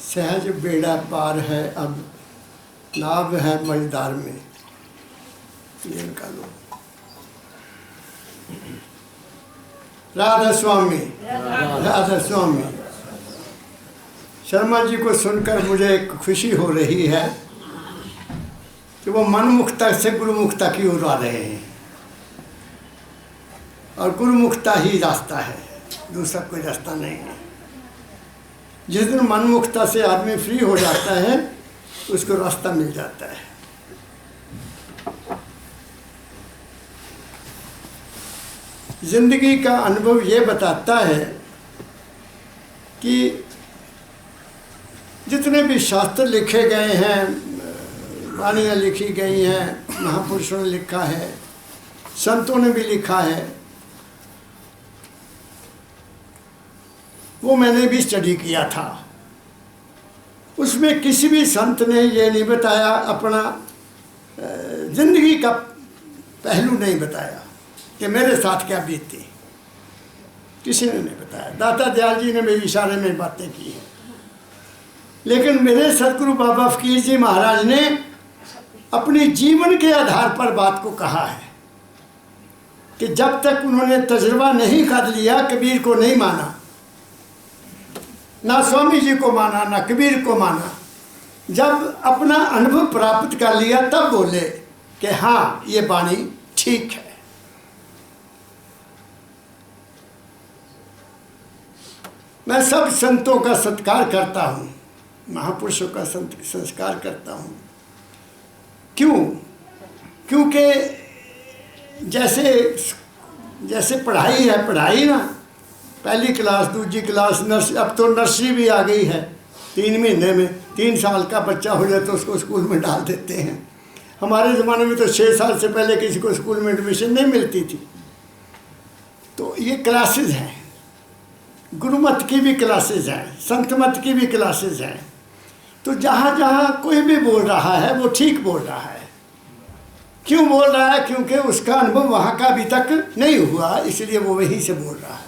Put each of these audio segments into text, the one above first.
सहज बेड़ा पार है अब, नाव है मझधार में। ये इनका लो। राधा स्वामी, राधा स्वामी। शर्मा जी को सुनकर मुझे एक खुशी हो रही है कि वो मनमुखता से गुरुमुखता की ओर आ रहे हैं, और गुरुमुखता ही रास्ता है, दूसरा कोई रास्ता नहीं है। जिस दिन मनमुखता से आदमी फ्री हो जाता है उसको रास्ता मिल जाता है। जिंदगी का अनुभव ये बताता है कि जितने भी शास्त्र लिखे गए हैं, वाणियाँ लिखी गई हैं, महापुरुषों ने लिखा है, संतों ने भी लिखा है, वो मैंने भी स्टडी किया था। उसमें किसी भी संत ने ये नहीं बताया, अपना जिंदगी का पहलू नहीं बताया कि मेरे साथ क्या बीतती, किसी ने नहीं बताया। दाता दयाल जी ने मेरे इशारे में बातें की हैं, लेकिन मेरे सदगुरु बाबा फकीर जी महाराज ने अपने जीवन के आधार पर बात को कहा है कि जब तक उन्होंने तजुर्बा नहीं कर लिया, कबीर को नहीं माना, ना स्वामी जी को माना, ना कबीर को माना, जब अपना अनुभव प्राप्त कर लिया तब बोले कि हाँ ये वाणी ठीक है। मैं सब संतों का सत्कार करता हूँ, महापुरुषों का संस्कार करता हूँ। क्यों? क्योंकि जैसे पढ़ाई है, पढ़ाई ना, पहली क्लास, दूसरी क्लास, नर्सरी, अब तो नर्सरी भी आ गई है। 3 महीने में 3 साल का बच्चा हो जाए तो उसको स्कूल में डाल देते हैं। हमारे ज़माने में तो 6 साल से पहले किसी को स्कूल में एडमिशन नहीं मिलती थी। तो ये क्लासेज हैं, गुरुमत की भी क्लासेज हैं, संतमत की भी क्लासेज हैं। तो जहाँ जहाँ कोई भी बोल रहा है वो ठीक बोल रहा है। क्यों बोल रहा है? क्योंकि उसका अनुभव वहाँ का अभी तक नहीं हुआ, इसलिए वो वहीं से बोल रहा है।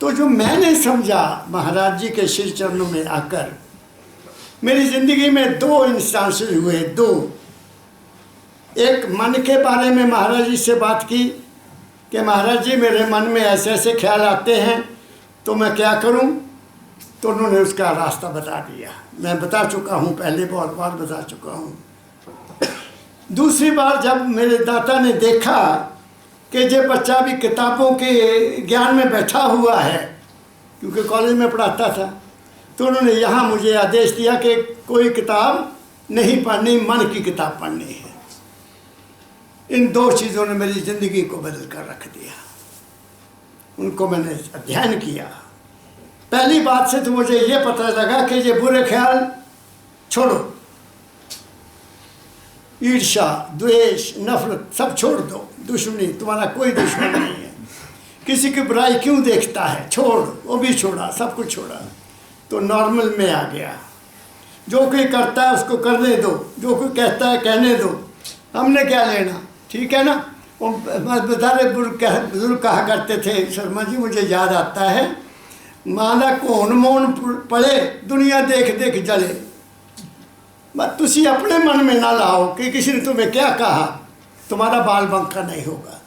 तो जो मैंने समझा महाराज जी के श्री चरणों में आकर, मेरी ज़िंदगी में 2 इंस्टांसेस हुए, 2। एक मन के बारे में महाराज जी से बात की कि महाराज जी मेरे मन में ऐसे ऐसे ख्याल आते हैं तो मैं क्या करूं? तो उन्होंने उसका रास्ता बता दिया। मैं बता चुका हूं, पहले बहुत बार बता चुका हूं। दूसरी बार जब मेरे दाता ने देखा कि जो बच्चा भी किताबों के ज्ञान में बैठा हुआ है, क्योंकि कॉलेज में पढ़ाता था, तो उन्होंने यहाँ मुझे आदेश दिया कि कोई किताब नहीं पढ़नी, मन की किताब पढ़नी है। इन 2 चीज़ों ने मेरी ज़िंदगी को बदल कर रख दिया। उनको मैंने अध्ययन किया। पहली बात से तो मुझे ये पता लगा कि ये बुरे ख्याल छोड़ो, ईर्ष्या, द्वेष, नफरत सब छोड़ दो। दुश्मनी, तुम्हारा कोई दुश्मन नहीं है। किसी की बुराई क्यों देखता है? छोड़, वो भी छोड़ा, सब कुछ छोड़ा, तो नॉर्मल में आ गया। जो कोई करता है उसको करने दो, जो कोई कहता है कहने दो, हमने क्या लेना, ठीक है ना। वो बेचारे बुजुर्ग कहा करते थे, शर्मा जी मुझे याद आता है, माना कौन मौन पड़े दुनिया देख देख जले। बस तुसी अपने मन में ना लाओ कि किसी ने तुम्हें क्या कहा, तुम्हारा बाल बंका नहीं होगा।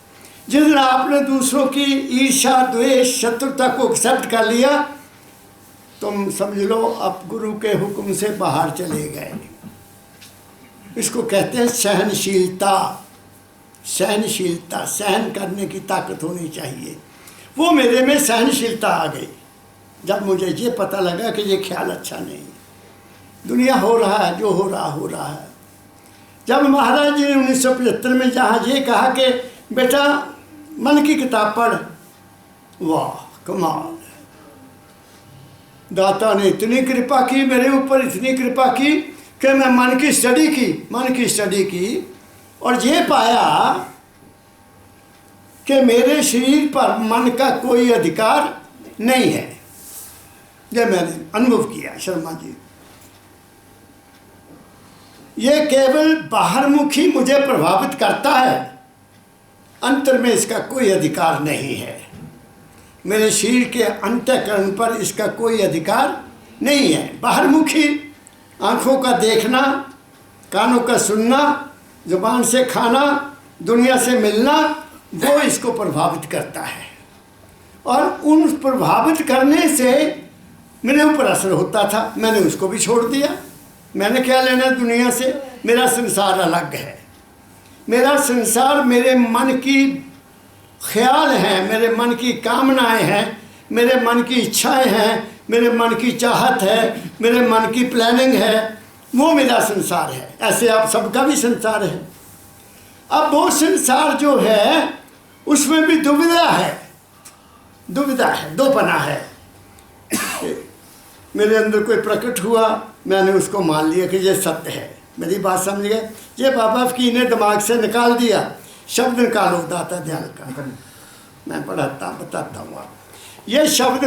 जिस दिन आपने दूसरों की ईर्ष्या, द्वेष, शत्रुता को एक्सेप्ट कर लिया, तुम समझ लो अब गुरु के हुक्म से बाहर चले गए। इसको कहते हैं सहनशीलता। सहनशीलता, सहन करने की ताकत होनी चाहिए। वो मेरे में सहनशीलता आ गई जब मुझे ये पता लगा कि ये ख्याल अच्छा नहीं है, दुनिया हो रहा है जो हो रहा है। जब महाराज जी ने 1975 में जहाँ ये कहा कि बेटा मन की किताब पढ़, वाह कमाल, दाता ने इतनी कृपा की मेरे ऊपर, इतनी कृपा की कि मैं मन की स्टडी की और ये पाया कि मेरे शरीर पर मन का कोई अधिकार नहीं है। ये मैंने अनुभव किया शर्मा जी। ये केवल बाहरमुखी मुझे प्रभावित करता है, अंतर में इसका कोई अधिकार नहीं है। मेरे शरीर के अंतःकरण पर इसका कोई अधिकार नहीं है। बाहरमुखी आँखों का देखना, कानों का सुनना, जुबान से खाना, दुनिया से मिलना, वो इसको प्रभावित करता है। और उन प्रभावित करने से मेरे ऊपर असर होता था, मैंने उसको भी छोड़ दिया। मैंने क्या लेना दुनिया से, मेरा संसार अलग है। मेरा संसार मेरे मन की ख्याल हैं, मेरे मन की कामनाएं हैं, मेरे मन की इच्छाएं हैं, मेरे मन की चाहत है, मेरे मन की प्लानिंग है, वो मेरा संसार है। ऐसे आप सबका भी संसार है। अब वो संसार जो है उसमें भी दुविधा है, दोपना है। मेरे अंदर कोई प्रकट हुआ, मैंने उसको मान लिया कि ये सत्य है। मेरी बात समझ गए? ये बाबा फकीर ने दिमाग से निकाल दिया, शब्द निकालो दाता दयाल का। मैं पढ़ाता बताता हूँ आप। ये शब्द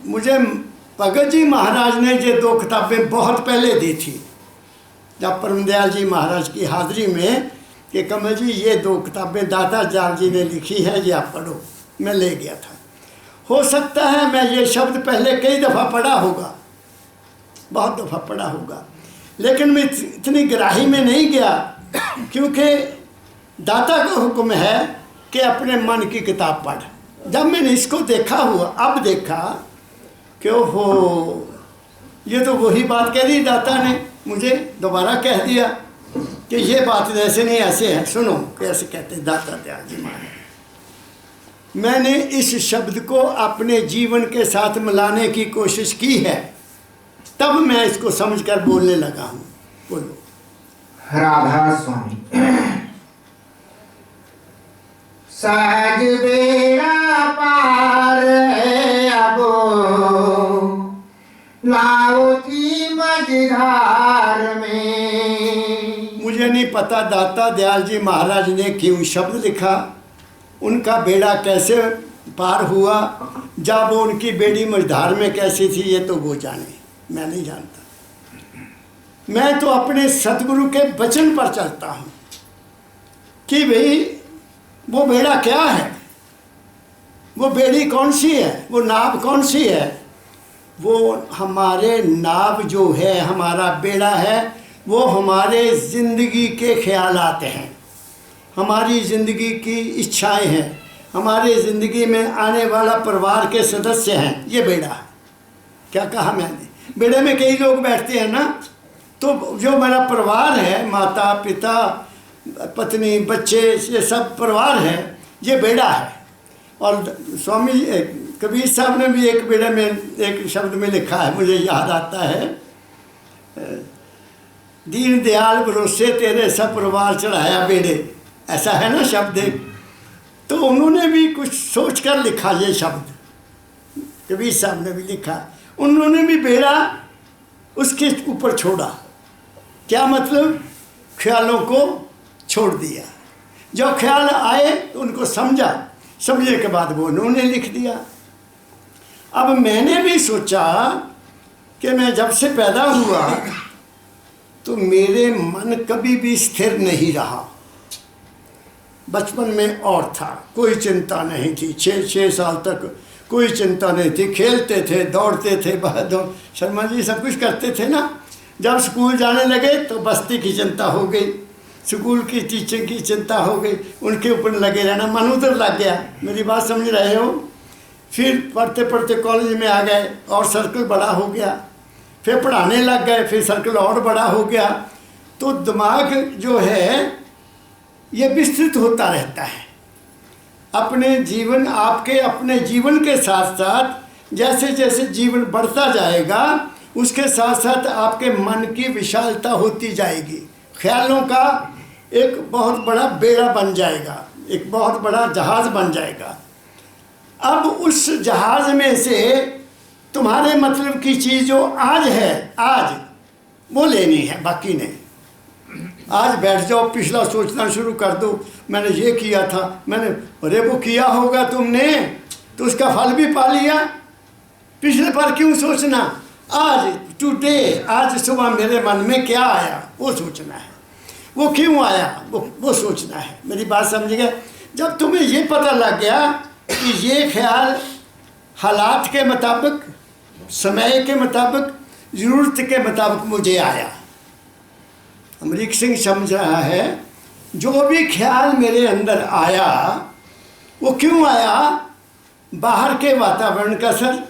मुझे भगत जी महाराज ने ये 2 किताबें बहुत पहले दी थी, जब परमदयाल जी महाराज की हाजिरी में कि कमल जी ये 2 किताबें दाता दयाल जी ने लिखी है, ये आप पढ़ो। मैं ले गया था। हो सकता है मैं ये शब्द पहले कई दफ़ा पढ़ा होगा, बहुत दफ़ा पढ़ा होगा, लेकिन मैं इतनी गहराई में नहीं गया, क्योंकि दाता का हुक्म है कि अपने मन की किताब पढ़। जब मैंने इसको देखा हुआ, अब देखा कि ओहो, ये तो वही बात कह दी दाता ने, मुझे दोबारा कह दिया कि ये बात ऐसे नहीं ऐसे है। सुनो कैसे कहते दाता दयाल जी महाराज। मैंने इस शब्द को अपने जीवन के साथ मिलाने की कोशिश की है, तब मैं इसको समझकर बोलने लगा हूँ। बोलो। राधा स्वामी। सहज बेड़ा पार है अब, लाओ थी मझधार में। मुझे नहीं पता दाता दयाल जी महाराज ने क्यों शब्द लिखा, उनका बेड़ा कैसे पार हुआ, जब वो उनकी बेड़ी मझधार में कैसी थी, ये तो वो जाने, मैं नहीं जानता। मैं तो अपने सतगुरु के वचन पर चलता हूँ कि भाई वो बेड़ा क्या है, वो बेड़ी कौन सी है, वो नाव कौन सी है। वो हमारे नाव जो है, हमारा बेड़ा है, वो हमारे ज़िंदगी के ख्यालात हैं, हमारी ज़िंदगी की इच्छाएं हैं, हमारे ज़िंदगी में आने वाला परिवार के सदस्य हैं। ये बेड़ा है। क्या कहा मैंने? बेड़े में कई लोग बैठते हैं ना, तो जो मेरा परिवार है, माता पिता पत्नी बच्चे, ये सब परिवार है, ये बेड़ा है। और स्वामी कबीर साहब ने भी एक बेड़े में एक शब्द में लिखा है, मुझे याद आता है, दीन दयाल भरोसे तेरे सब परिवार चढ़ाया बेड़े, ऐसा है ना शब्द। तो उन्होंने भी कुछ सोच कर लिखा ये शब्द, कबीर साहब ने भी लिखा, उन्होंने भी बेड़ा उसके ऊपर छोड़ा। क्या मतलब? ख्यालों को छोड़ दिया। जो ख्याल आए तो उनको समझा, समझने के बाद वो उन्होंने लिख दिया। अब मैंने भी सोचा कि मैं जब से पैदा हुआ तो मेरे मन कभी भी स्थिर नहीं रहा। बचपन में और था, कोई चिंता नहीं थी, 6 साल तक कोई चिंता नहीं थी, खेलते थे, दौड़ते थे, दौड़ शर्मा जी सब कुछ करते थे ना। जब स्कूल जाने लगे तो बस्ती की चिंता हो गई, स्कूल की टीचर की चिंता हो गई, उनके ऊपर लगे रहना, मन उधर लग गया। मेरी बात समझ रहे हो? फिर पढ़ते पढ़ते कॉलेज में आ गए और सर्कल बड़ा हो गया, फिर पढ़ाने लग गए, फिर सर्कल और बड़ा हो गया। तो दिमाग जो है ये विस्तृत होता रहता है। अपने जीवन, आपके अपने जीवन के साथ साथ जैसे जैसे जीवन बढ़ता जाएगा, उसके साथ साथ आपके मन की विशालता होती जाएगी। ख्यालों का एक बहुत बड़ा बेड़ा बन जाएगा, एक बहुत बड़ा जहाज़ बन जाएगा। अब उस जहाज़ में से तुम्हारे मतलब की चीज़ जो आज है, आज वो लेनी है, बाकी नहीं। आज बैठ जाओ, पिछला सोचना शुरू कर दो, मैंने ये किया था, मैंने, अरे वो किया होगा तुमने तो उसका फल भी पा लिया, पिछले पर क्यों सोचना। आज टुडे, आज सुबह मेरे मन में क्या आया वो सोचना है, वो क्यों आया वो सोचना है। मेरी बात समझ गए? जब तुम्हें ये पता लग गया कि ये ख्याल हालात के मुताबिक समय के मुताबिक, ज़रूरत के मुताबिक मुझे आया। अमरीक सिंह समझ रहा है जो भी ख्याल मेरे अंदर आया वो क्यों आया? बाहर के वातावरण का असर,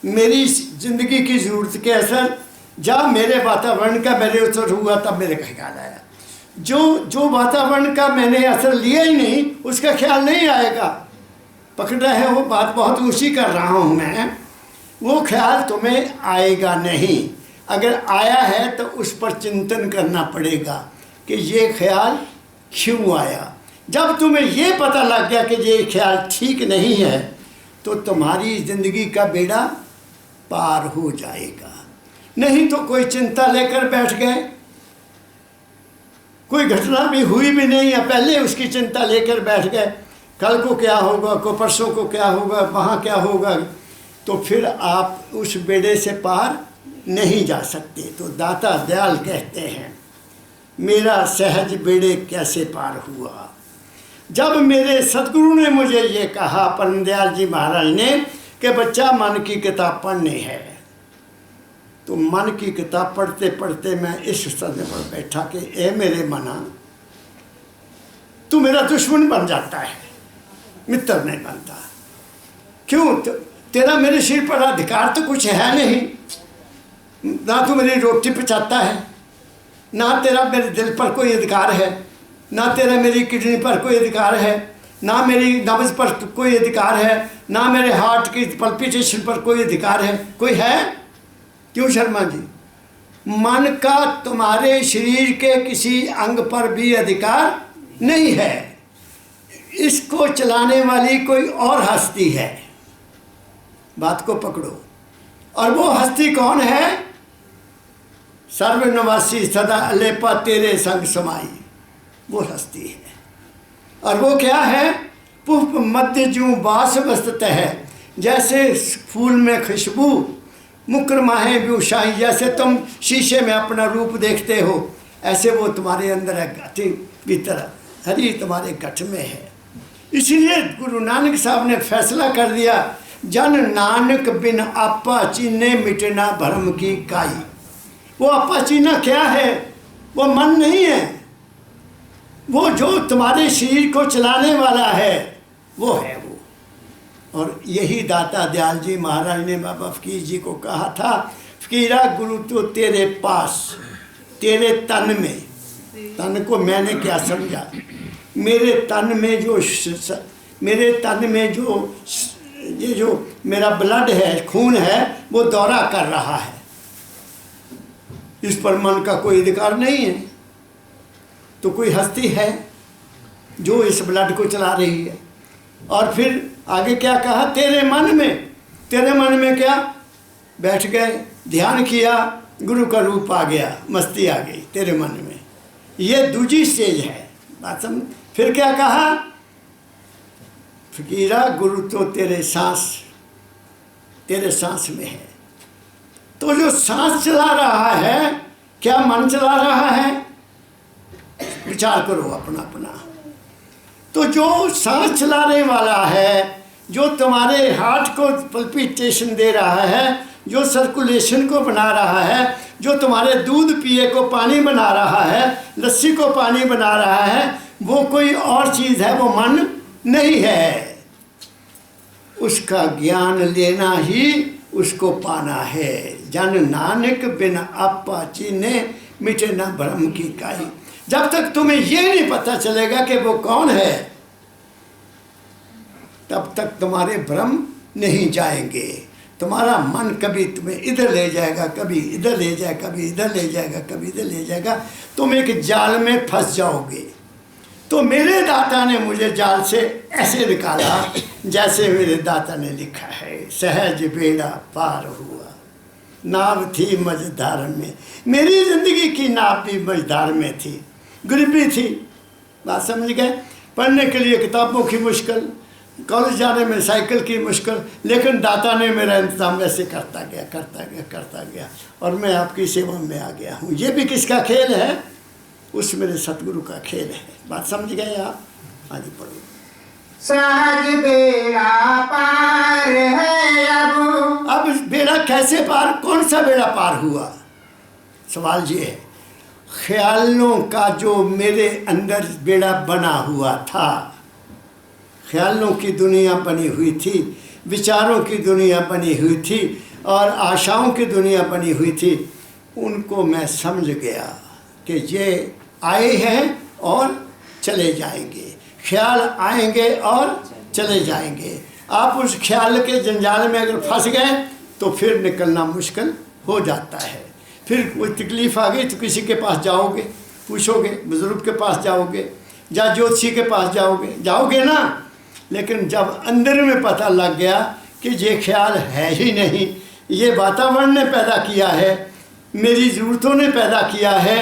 मेरी ज़िंदगी की ज़रूरत के असर, जब मेरे वातावरण का मेरे असर हुआ तब मेरे का ख्याल आया। जो वातावरण का मैंने असर लिया ही नहीं उसका ख्याल नहीं आएगा। पकड़ रहे हैं? वो बात बहुत ऊँची कर रहा हूँ मैं। वो ख्याल तुम्हें आएगा नहीं। अगर आया है तो उस पर चिंतन करना पड़ेगा कि ये ख्याल क्यों आया। जब तुम्हें ये पता लग गया कि ये ख्याल ठीक नहीं है तो तुम्हारी ज़िंदगी का बेड़ा पार हो जाएगा। नहीं तो कोई चिंता लेकर बैठ गए, कोई घटना भी हुई भी नहीं है, पहले उसकी चिंता लेकर बैठ गए, कल को क्या होगा, को परसों को क्या होगा, वहाँ क्या होगा, तो फिर आप उस बेड़े से पार नहीं जा सकते। तो दाता दयाल कहते हैं मेरा सहज बेड़े कैसे पार हुआ। जब मेरे सतगुरु ने मुझे ये कहा, परम दयाल जी महाराज ने, कि बच्चा मन की किताब पढ़नी है, तो मन की किताब पढ़ते पढ़ते मैं इस सदमे पर बैठा कि ए मेरे मना, तू मेरा दुश्मन बन जाता है, मित्र नहीं बनता। क्यों? तेरा मेरे सिर पर अधिकार तो कुछ है नहीं, ना तू मेरी रोटी पचाता है, ना तेरा मेरे दिल पर कोई अधिकार है, ना तेरा मेरी किडनी पर कोई अधिकार है, ना मेरी नब्ज पर कोई अधिकार है, ना मेरे हार्ट की पल्पिटेशन पर कोई अधिकार है। कोई है? क्यों शर्मा जी? मन का तुम्हारे शरीर के किसी अंग पर भी अधिकार नहीं है। इसको चलाने वाली कोई और हस्ती है। बात को पकड़ो। और वो हस्ती कौन है? सर्वनिवासी सदा अलेपा तेरे संग समाई, वो हस्ती है। और वो क्या है? पुष्प मध्य जूं बास बसत है, जैसे फूल में खुशबू, मुकर माहे बेउशाही, जैसे तुम शीशे में अपना रूप देखते हो ऐसे वो तुम्हारे अंदर है, गति भीतर हरी तुम्हारे गठ में है। इसलिए गुरु नानक साहब ने फैसला कर दिया, जन नानक बिन आपा चीने मिटना भरम की काई। वो आपा चीना क्या है? वो मन नहीं है, वो जो तुम्हारे शरीर को चलाने वाला है वो है वो। और यही दाता दयाल जी महाराज ने बाबा फकीर जी को कहा था, फकीरा गुरु तो तेरे पास, तेरे तन में, तन को मैंने क्या समझा, मेरे तन में जो ये जो मेरा ब्लड है, खून है, वो दौरा कर रहा है, इस पर मन का कोई अधिकार नहीं है। तो कोई हस्ती है जो इस ब्लड को चला रही है। और फिर आगे क्या कहा? तेरे मन में, तेरे मन में क्या? बैठ गए, ध्यान किया, गुरु का रूप आ गया, मस्ती आ गई तेरे मन में। ये दूसरी स्टेज है। बात समझ? फिर क्या कहा? फकीरा गुरु तो तेरे सांस में है। तो जो सांस चला रहा है, क्या मन चला रहा है? विचार करो अपना अपना। तो जो सांस चलाने वाला है, जो तुम्हारे हार्ट को पल्पिटेशन दे रहा है, जो सर्कुलेशन को बना रहा है, जो तुम्हारे दूध पिए को पानी बना रहा है, लस्सी को पानी बना रहा है, वो कोई और चीज़ है, वो मन नहीं है। उसका ज्ञान लेना ही उसको पाना है। जन नानक बिन आपा चीने मिटे न भ्रम की काई। जब तक तुम्हें ये नहीं पता चलेगा कि वो कौन है, तब तक तुम्हारे भ्रम नहीं जाएंगे। तुम्हारा मन कभी तुम्हें इधर ले जाएगा, कभी इधर ले जाएगा, कभी इधर ले जाएगा, कभी इधर ले जाएगा, तुम एक जाल में फंस जाओगे। तो मेरे दाता ने मुझे जाल से ऐसे निकाला जैसे मेरे दाता ने लिखा है, सहज बेड़ा पार हुआ, नाव थी मझधार में। मेरी ज़िंदगी की नाव भी मझधार में थी, गरीबी थी। बात समझ गए? पढ़ने के लिए किताबों की मुश्किल, कॉलेज जाने में साइकिल की मुश्किल, लेकिन दाता ने मेरा इंतज़ाम वैसे करता गया और मैं आपकी सेवा में आ गया हूँ। ये भी किसका खेल है? उस मेरे सतगुरु का खेल है। बात समझ गए आप? आगे पढ़ो। सहज बेड़ा पार है अब बेड़ा कैसे पार, कौन सा बेड़ा पार हुआ? सवाल ये है, ख्यालों का जो मेरे अंदर बेड़ा बना हुआ था, ख्यालों की दुनिया बनी हुई थी, विचारों की दुनिया बनी हुई थी और आशाओं की दुनिया बनी हुई थी, उनको मैं समझ गया कि ये आए हैं और चले जाएंगे, ख्याल आएंगे और चले जाएंगे। आप उस ख्याल के जंजाल में अगर फंस गए तो फिर निकलना मुश्किल हो जाता है। फिर कोई तकलीफ़ आ गई तो किसी के पास जाओगे, पूछोगे, बुज़ुर्ग के पास जाओगे या ज्योतिषी के पास जाओगे ना। लेकिन जब अंदर में पता लग गया कि ये ख्याल है ही नहीं, ये वातावरण ने पैदा किया है, मेरी ज़रूरतों ने पैदा किया है,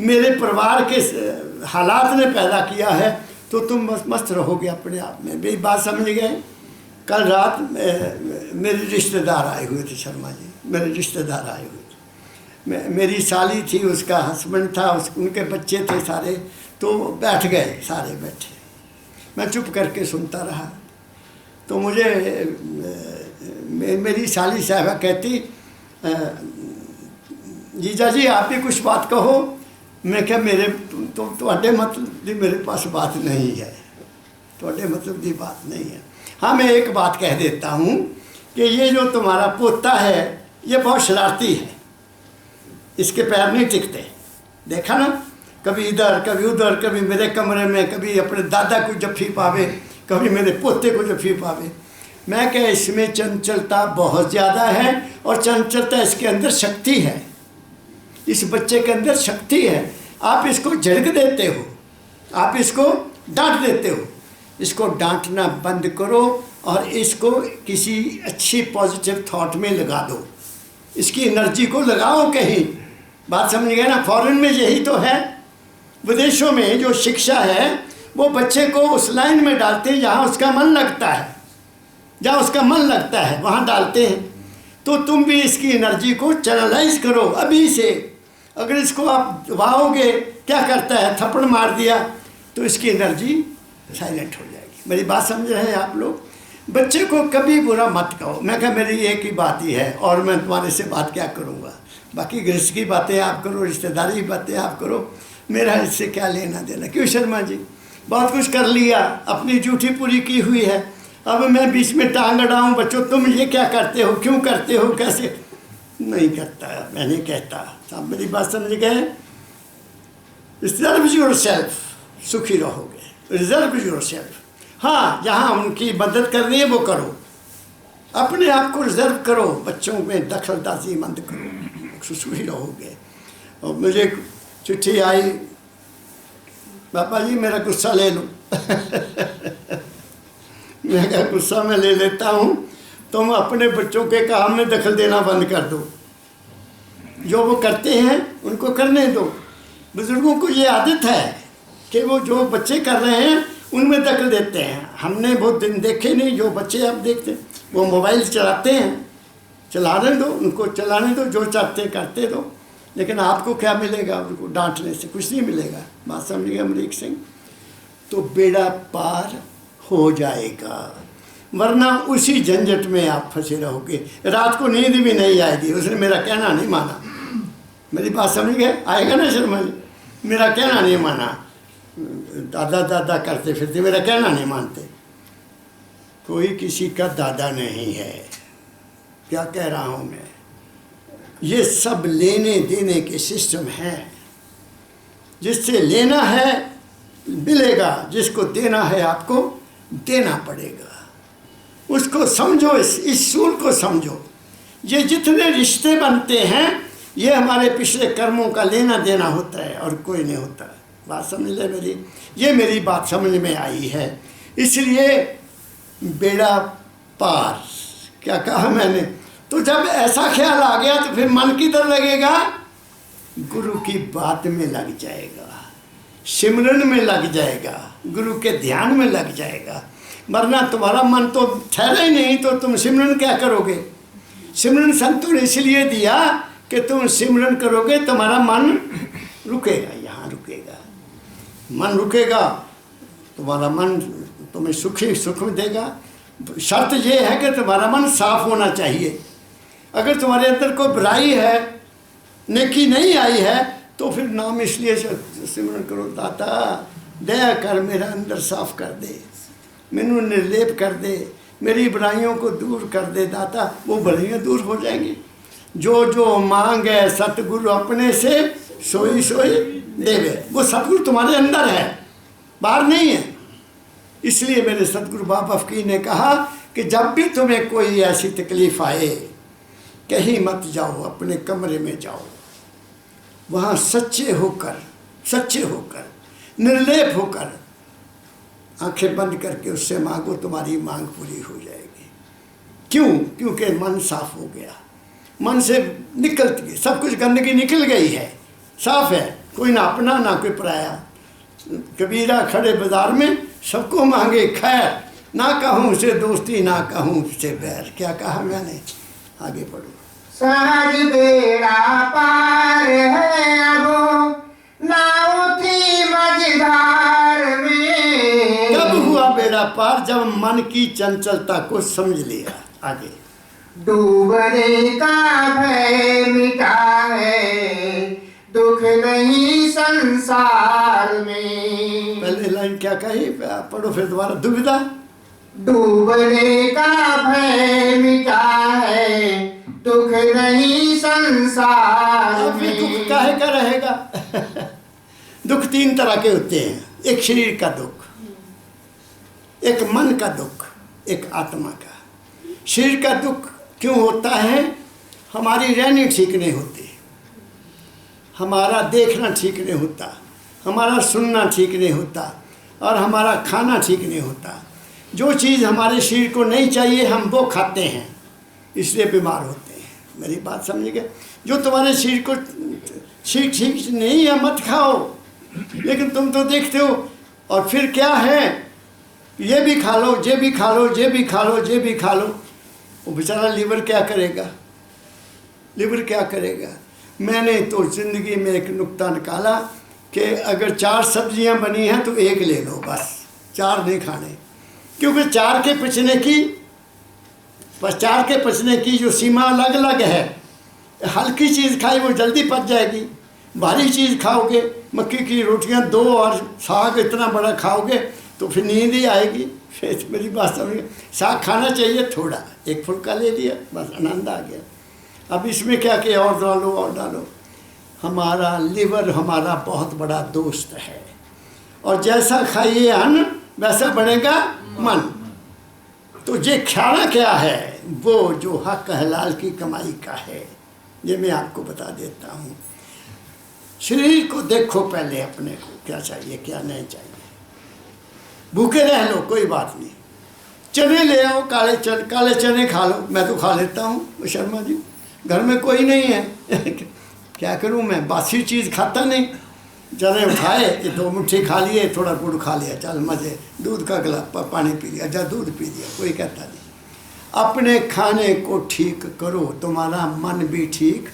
मेरे परिवार के हालात ने पैदा किया है, तो तुम मस्त रहोगे अपने आप में। मेरी बात समझ गए? कल रात मेरे रिश्तेदार आए हुए थे, शर्मा जी, मेरे रिश्तेदार आए हुए थे। मेरी साली थी, उसका हस्बैंड था, उनके बच्चे थे सारे, तो बैठ गए, सारे बैठे। मैं चुप करके सुनता रहा। तो मुझे मेरी साली साहबा कहती, जीजा जी आप भी कुछ बात कहो। मैं क्या, मेरे तो मतलब दी मेरे पास बात नहीं है, तो मतलब दी बात नहीं है। हाँ, मैं एक बात कह देता हूँ कि ये जो तुम्हारा पोता है ये बहुत शरारती है, इसके पैर नहीं टिकते। देखा ना, कभी इधर कभी उधर, कभी मेरे कमरे में, कभी अपने दादा को जफ्फी पावे, कभी मेरे पोते को जफ्फी पावे। मैं क्या, इसमें चंचलता बहुत ज़्यादा है और चंचलता इसके अंदर शक्ति है, इस बच्चे के अंदर शक्ति है। आप इसको झड़क देते हो, आप इसको डांट देते हो। इसको डांटना बंद करो और इसको किसी अच्छी पॉजिटिव थॉट में लगा दो, इसकी एनर्जी को लगाओ कहीं। बात समझ गए ना? फॉरेन में यही तो है, विदेशों में जो शिक्षा है वो बच्चे को उस लाइन में डालते हैं जहाँ उसका मन लगता है, जहाँ उसका मन लगता है वहाँ डालते हैं। तो तुम भी इसकी एनर्जी को चैनलाइज करो अभी से। अगर इसको आप दबाओगे, क्या करता है, थप्पड़ मार दिया तो इसकी एनर्जी साइलेंट हो जाएगी। मेरी बात समझ रहे हैं आप लोग? बच्चे को कभी बुरा मत कहो। मैं कहा मेरी एक ही बात ही है और मैं तुम्हारे से बात क्या करूँगा, बाकी गृहस्थ की बातें आप करो, रिश्तेदारी की बातें आप करो, मेरा इससे क्या लेना देना। क्यों शर्मा जी, बहुत कुछ कर लिया, अपनी ड्यूटी पूरी की हुई है, अब मैं बीच में टांग अड़ाऊँ, बच्चों तुम ये क्या करते हो, क्यों करते हो, कैसे? नहीं करता, मैं नहीं कहता। आप मेरी बात समझ गए? रिजर्व योरसेल्फ, सुखी रहोगे। Reserve yourself. हाँ, जहाँ उनकी मदद करनी है वो करो, अपने आप को रिजर्व करो, बच्चों में दखलंदाजी बंद करो, सुखी रहोगे। और मुझे चिट्ठी आई, पापा जी मेरा गुस्सा ले लो। मैं क्या, गुस्सा मैं ले लेता हूँ, तुम अपने बच्चों के काम में दखल देना बंद कर दो, जो वो करते हैं उनको करने दो। बुजुर्गों को ये आदत है कि वो जो बच्चे कर रहे हैं उनमें दखल देते हैं। हमने बहुत दिन देखे नहीं, जो बच्चे अब देखते हैं वो मोबाइल चलाते हैं, चलाने दो उनको, चलाने दो, जो चाहते करते दो। लेकिन आपको क्या मिलेगा, उनको डांटने से कुछ नहीं मिलेगा। बात समझ गए अमरीक सिंह? तो बेड़ा पार हो जाएगा, वरना उसी झंझट में आप फंसे रहोगे, रात को नींद भी नहीं आएगी। उसने मेरा कहना नहीं माना, मेरी बात समझ गए? आएगा ना शर्मा जी? मेरा कहना नहीं माना, दादा दादा करते फिरते, मेरा कहना नहीं मानते। कोई किसी का दादा नहीं है, क्या कह रहा हूँ मैं? ये सब लेने देने के सिस्टम हैं। जिससे लेना है मिलेगा, जिसको देना है आपको देना पड़ेगा। उसको समझो, इस सूल को समझो। ये जितने रिश्ते बनते हैं ये हमारे पिछले कर्मों का लेना देना होता है और कोई नहीं होता है। बात समझ ले मेरी? ये मेरी बात समझ में आई है। इसलिए बेड़ा पार, क्या कहा मैंने? तो जब ऐसा ख्याल आ गया तो फिर मन किधर लगेगा? गुरु की बात में लग जाएगा, सिमरन में लग जाएगा, गुरु के ध्यान में लग जाएगा। वरना तुम्हारा मन तो ठहरा ही नहीं, तो तुम सिमरन क्या करोगे? सिमरन संतों ने इसलिए दिया कि तुम सिमरन करोगे, तुम्हारा मन रुकेगा, यहाँ रुकेगा। मन रुकेगा, तुम्हारा मन तुम्हें सुख देगा। शर्त ये है कि तुम्हारा मन साफ होना चाहिए। अगर तुम्हारे अंदर कोई बुराई है, नेकी नहीं आई है, तो फिर नाम इसलिए सिमरन करो, दाता दया कर, मेरा अंदर साफ कर दे, मैनू निर्लेप कर दे, मेरी बुराइयों को दूर कर दे दाता। वो बुराइयाँ दूर हो जाएंगी। जो जो मांगे सतगुरु अपने से सोई सोई देवे। वो सतगुरु तुम्हारे अंदर है, बाहर नहीं है। इसलिए मेरे सतगुरु बाबा फकीर ने कहा कि जब भी तुम्हें कोई ऐसी तकलीफ आए, कहीं मत जाओ, अपने कमरे में जाओ, वहाँ सच्चे होकर निर्लेप होकर आंखें बंद करके उससे मांगो, तुम्हारी मांग पूरी हो जाएगी। क्यों? क्योंकि मन साफ हो गया, मन से निकलती है सब कुछ, गंदगी निकल गई है, साफ है, कोई ना अपना ना कोई पराया। कबीरा खड़े बाजार में सबको मांगे खैर, ना कहूँ उसे दोस्ती ना कहूँ उसे बैर। क्या कहा मैंने? आगे पढ़ो। सहज बेड़ा पार है अब, नाव थी मझधार में। कब हुआ बेड़ा पार? जब मन की चंचलता को समझ लिया। आगे। डूबने का भय मिटा है, दुख नहीं संसार में। पहले लाइन क्या कही? पढ़ो फिर दोबारा। दुविधा। डूबने का भय मिटा है, दुख नहीं संसार अभी में। दुख काहे का रहेगा? दुख तीन तरह के होते हैं, एक शरीर का दुख, एक मन का दुख, एक आत्मा का। शरीर का दुख क्यों होता है? हमारी रहनी ठीक नहीं होती, हमारा देखना ठीक नहीं होता, हमारा सुनना ठीक नहीं होता, और हमारा खाना ठीक नहीं होता। जो चीज़ हमारे शरीर को नहीं चाहिए हम वो खाते हैं, इसलिए बीमार होते हैं। मेरी बात समझ गए? जो तुम्हारे शरीर को ठीक नहीं है मत खाओ, लेकिन तुम तो देखते हो। और फिर क्या है? ये भी खा लो, ये भी खा लो, ये भी खा लो, ये भी खा लो। वो बेचारा लीवर क्या करेगा? लीवर क्या करेगा? मैंने तो ज़िंदगी में एक नुक्ता निकाला कि अगर 4 सब्जियां बनी हैं तो एक ले लो बस, 4 नहीं खाने। क्योंकि 4 के पचने की जो सीमा अलग अलग है। हल्की चीज़ खाई वो जल्दी पच जाएगी, भारी चीज़ खाओगे, मक्की की रोटियां 2 और साग इतना बड़ा खाओगे तो फिर नींद ही आएगी। फिर मेरी बात समझिए, साग खाना चाहिए थोड़ा, एक फुल्का ले लिया बस, आनंद आ गया। अब इसमें क्या कि और डालो। हमारा लिवर हमारा बहुत बड़ा दोस्त है, और जैसा खाइए अन्न वैसा बनेगा मन। तो ये खाना क्या है? वो जो हक हलाल की कमाई का है, ये मैं आपको बता देता हूँ। शरीर को देखो पहले, अपने को क्या चाहिए क्या नहीं चाहिए। भूखे रह लो कोई बात नहीं, चने ले आओ, काले चने खा लो। मैं तो खा लेता हूँ शर्मा जी, घर में कोई नहीं है क्या करूँ मैं? बासी चीज़ खाता नहीं। चने उठाए कि 2 मुट्ठी खा लिए, थोड़ा गुड़ खा लिया, चल मज़े, दूध का गिलास पानी पी लिया, जा दूध पी लिया, कोई कहता नहीं। अपने खाने को ठीक करो, तुम्हारा मन भी ठीक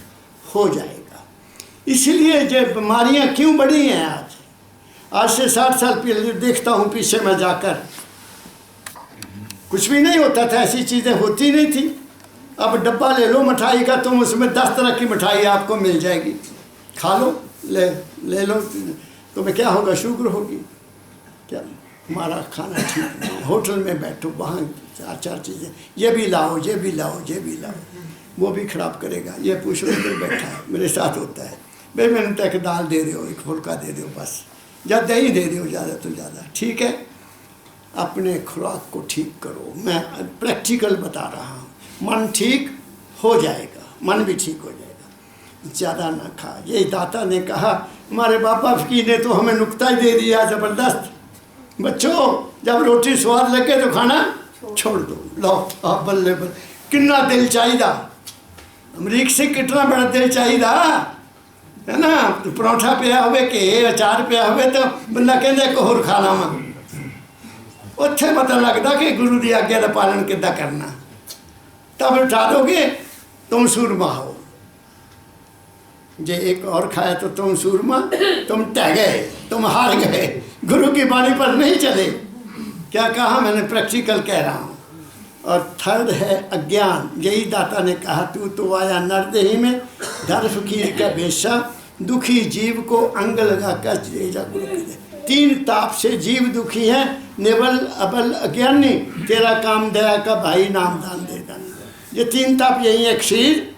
हो जाएगा। इसलिए ये बीमारियां क्यों बढ़ी हैं आज से 60 साल पहले देखता हूँ पीछे में जाकर, कुछ भी नहीं होता था, ऐसी चीज़ें होती नहीं थी। अब डब्बा ले लो मिठाई का, तुम उसमें 10 तरह की मिठाई आपको मिल जाएगी, खा लो, ले लो, तुम्हें क्या होगा? शुगर होगी क्या? हमारा खाना ठीक नहीं। होटल में बैठो, वहाँ 4 चीज़ें, ये भी लाओ, ये भी लाओ, ये भी लाओ, वो भी ख़राब करेगा। ये पूछ लो, इधर बैठा है, मेरे साथ होता है, भाई मैंने तो एक दाल दे दो, एक फुल्का दे दो बस, या दही दे दो ज़्यादा तो ज़्यादा, ठीक है। अपने खुराक को ठीक करो, मैं प्रैक्टिकल बता रहा हूँ। मन ठीक हो जाएगा, मन भी ठीक हो जाएगा, ज़्यादा ना खा। यही दाता ने कहा, हमारे बाबा फकीर ने तो हमें नुक्ता ही दे दिया ज़बरदस्त। बच्चों जब रोटी स्वाद लगे तो खाना छोड़ दो। लो आप बल्ले बल्ले, कितना दिल चाहिए अमरीक से, कितना बड़ा दिल चाहिए है ना। तो परौठा पिया हुए के अचार पिया हुए तो बंदा कहते एक होर खाना वा, उत्थे पता लगता कि गुरु की आज्ञा का पालन किदा करना। तब उठा दोगे तुम सूरमा हो, जे एक और खाया तो तुम सूरमा, तुम टह गए, तुम हार गए, गुरु की बाणी पर नहीं चले। क्या कहा मैंने? प्रैक्टिकल कह रहा हूँ। और थर्ड है अज्ञान। यही दाता ने कहा, तू तो आया नरदेही में, धर फकीर का बेशा, दुखी जीव को अंग लगा कर जा गुरु की दे। 3 ताप से जीव दुखी है, निबल अबल अज्ञानी, तेरा काम दया का भाई नाम दान देगा। ये 3 ताप यही है, क्षीर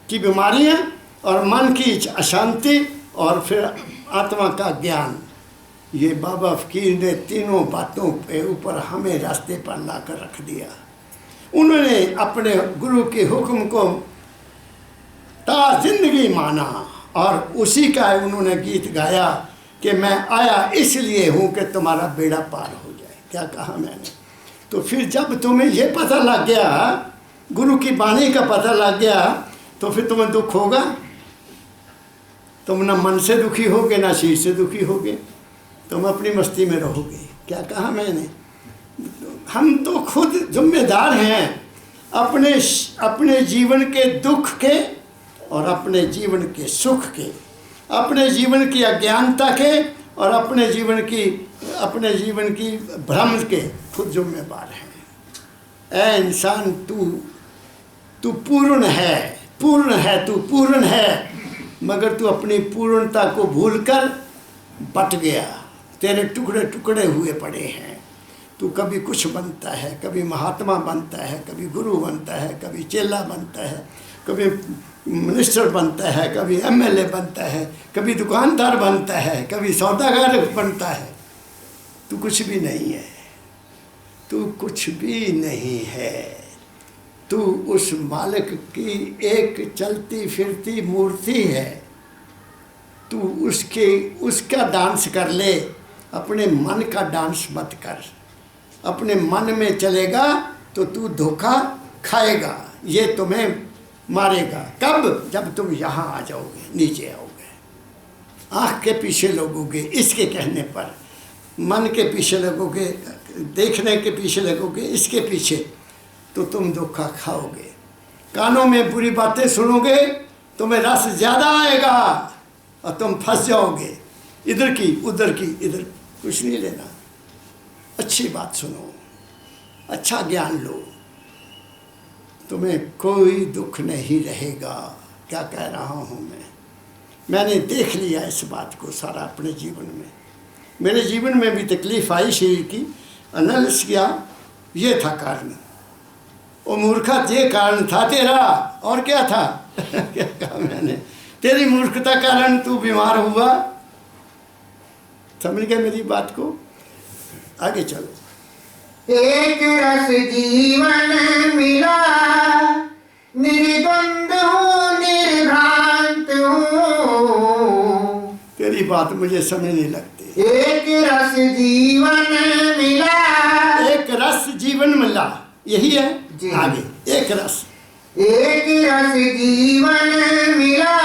की बीमारियां और मन की अशांति और फिर आत्मा का ज्ञान। ये बाबा फकीर ने तीनों बातों पे ऊपर हमें रास्ते पर लाकर रख दिया। उन्होंने अपने गुरु के हुक्म को ता जिंदगी माना और उसी का उन्होंने गीत गाया कि मैं आया इसलिए हूँ कि तुम्हारा बेड़ा पार हो जाए। क्या कहा मैंने? तो फिर जब तुम्हें ये पता लग गया, गुरु की बाणी का पता लग गया, तो फिर तुम्हें दुख होगा? तुम ना मन से दुखी होगे ना शरीर से दुखी होगे, तुम अपनी मस्ती में रहोगे। क्या कहा मैंने? हम तो खुद जिम्मेदार हैं अपने जीवन के दुख के और अपने जीवन के सुख के, अपने जीवन की अज्ञानता के और अपने जीवन की भ्रम के खुद जिम्मेदार हैं। ऐ इंसान, तू पूर्ण है, तू पूर्ण है, मगर तू अपनी पूर्णता को भूलकर बट गया। तेरे टुकड़े टुकड़े हुए पड़े हैं। तू कभी कुछ बनता है, कभी महात्मा बनता है, कभी गुरु बनता है, कभी चेला बनता है, कभी मिनिस्टर बनता है, कभी एमएलए बनता है, कभी दुकानदार बनता है, कभी सौदागर बनता है। तू कुछ भी नहीं है, तू कुछ भी नहीं है। तू उस मालिक की एक चलती फिरती मूर्ति है। तू उसका डांस कर ले, अपने मन का डांस मत कर। अपने मन में चलेगा तो तू धोखा खाएगा, ये तुम्हें मारेगा। कब? जब तुम यहाँ आ जाओगे, नीचे आओगे, आँख के पीछे लगोगे इसके कहने पर, मन के पीछे लगोगे, देखने के पीछे लगोगे इसके पीछे, तो तुम धोखा खाओगे। कानों में बुरी बातें सुनोगे, तुम्हें रस ज़्यादा आएगा और तुम फंस जाओगे, इधर की उधर की, इधर कुछ नहीं लेना। अच्छी बात सुनो, अच्छा ज्ञान लो, तुम्हें कोई दुख नहीं रहेगा। क्या कह रहा हूँ मैंने देख लिया इस बात को सारा अपने जीवन में। मेरे जीवन में भी तकलीफ़ आई शरीर की, एनालिसिस किया, ये था कारण। वो मूर्खा ये कारण था तेरा, और क्या था? क्या कहा मैंने? तेरी मूर्खता कारण तू बीमार हुआ। समझ गए मेरी बात को? आगे चलो। एक रस जीवन मिला, निर्द्वंद हूँ, निर्भ्रांत हूँ। तेरी बात मुझे समझ नहीं लगती। एक रस जीवन मिला, एक रस जीवन मिला, यही है जी। आगे एक रस जीवन मिला,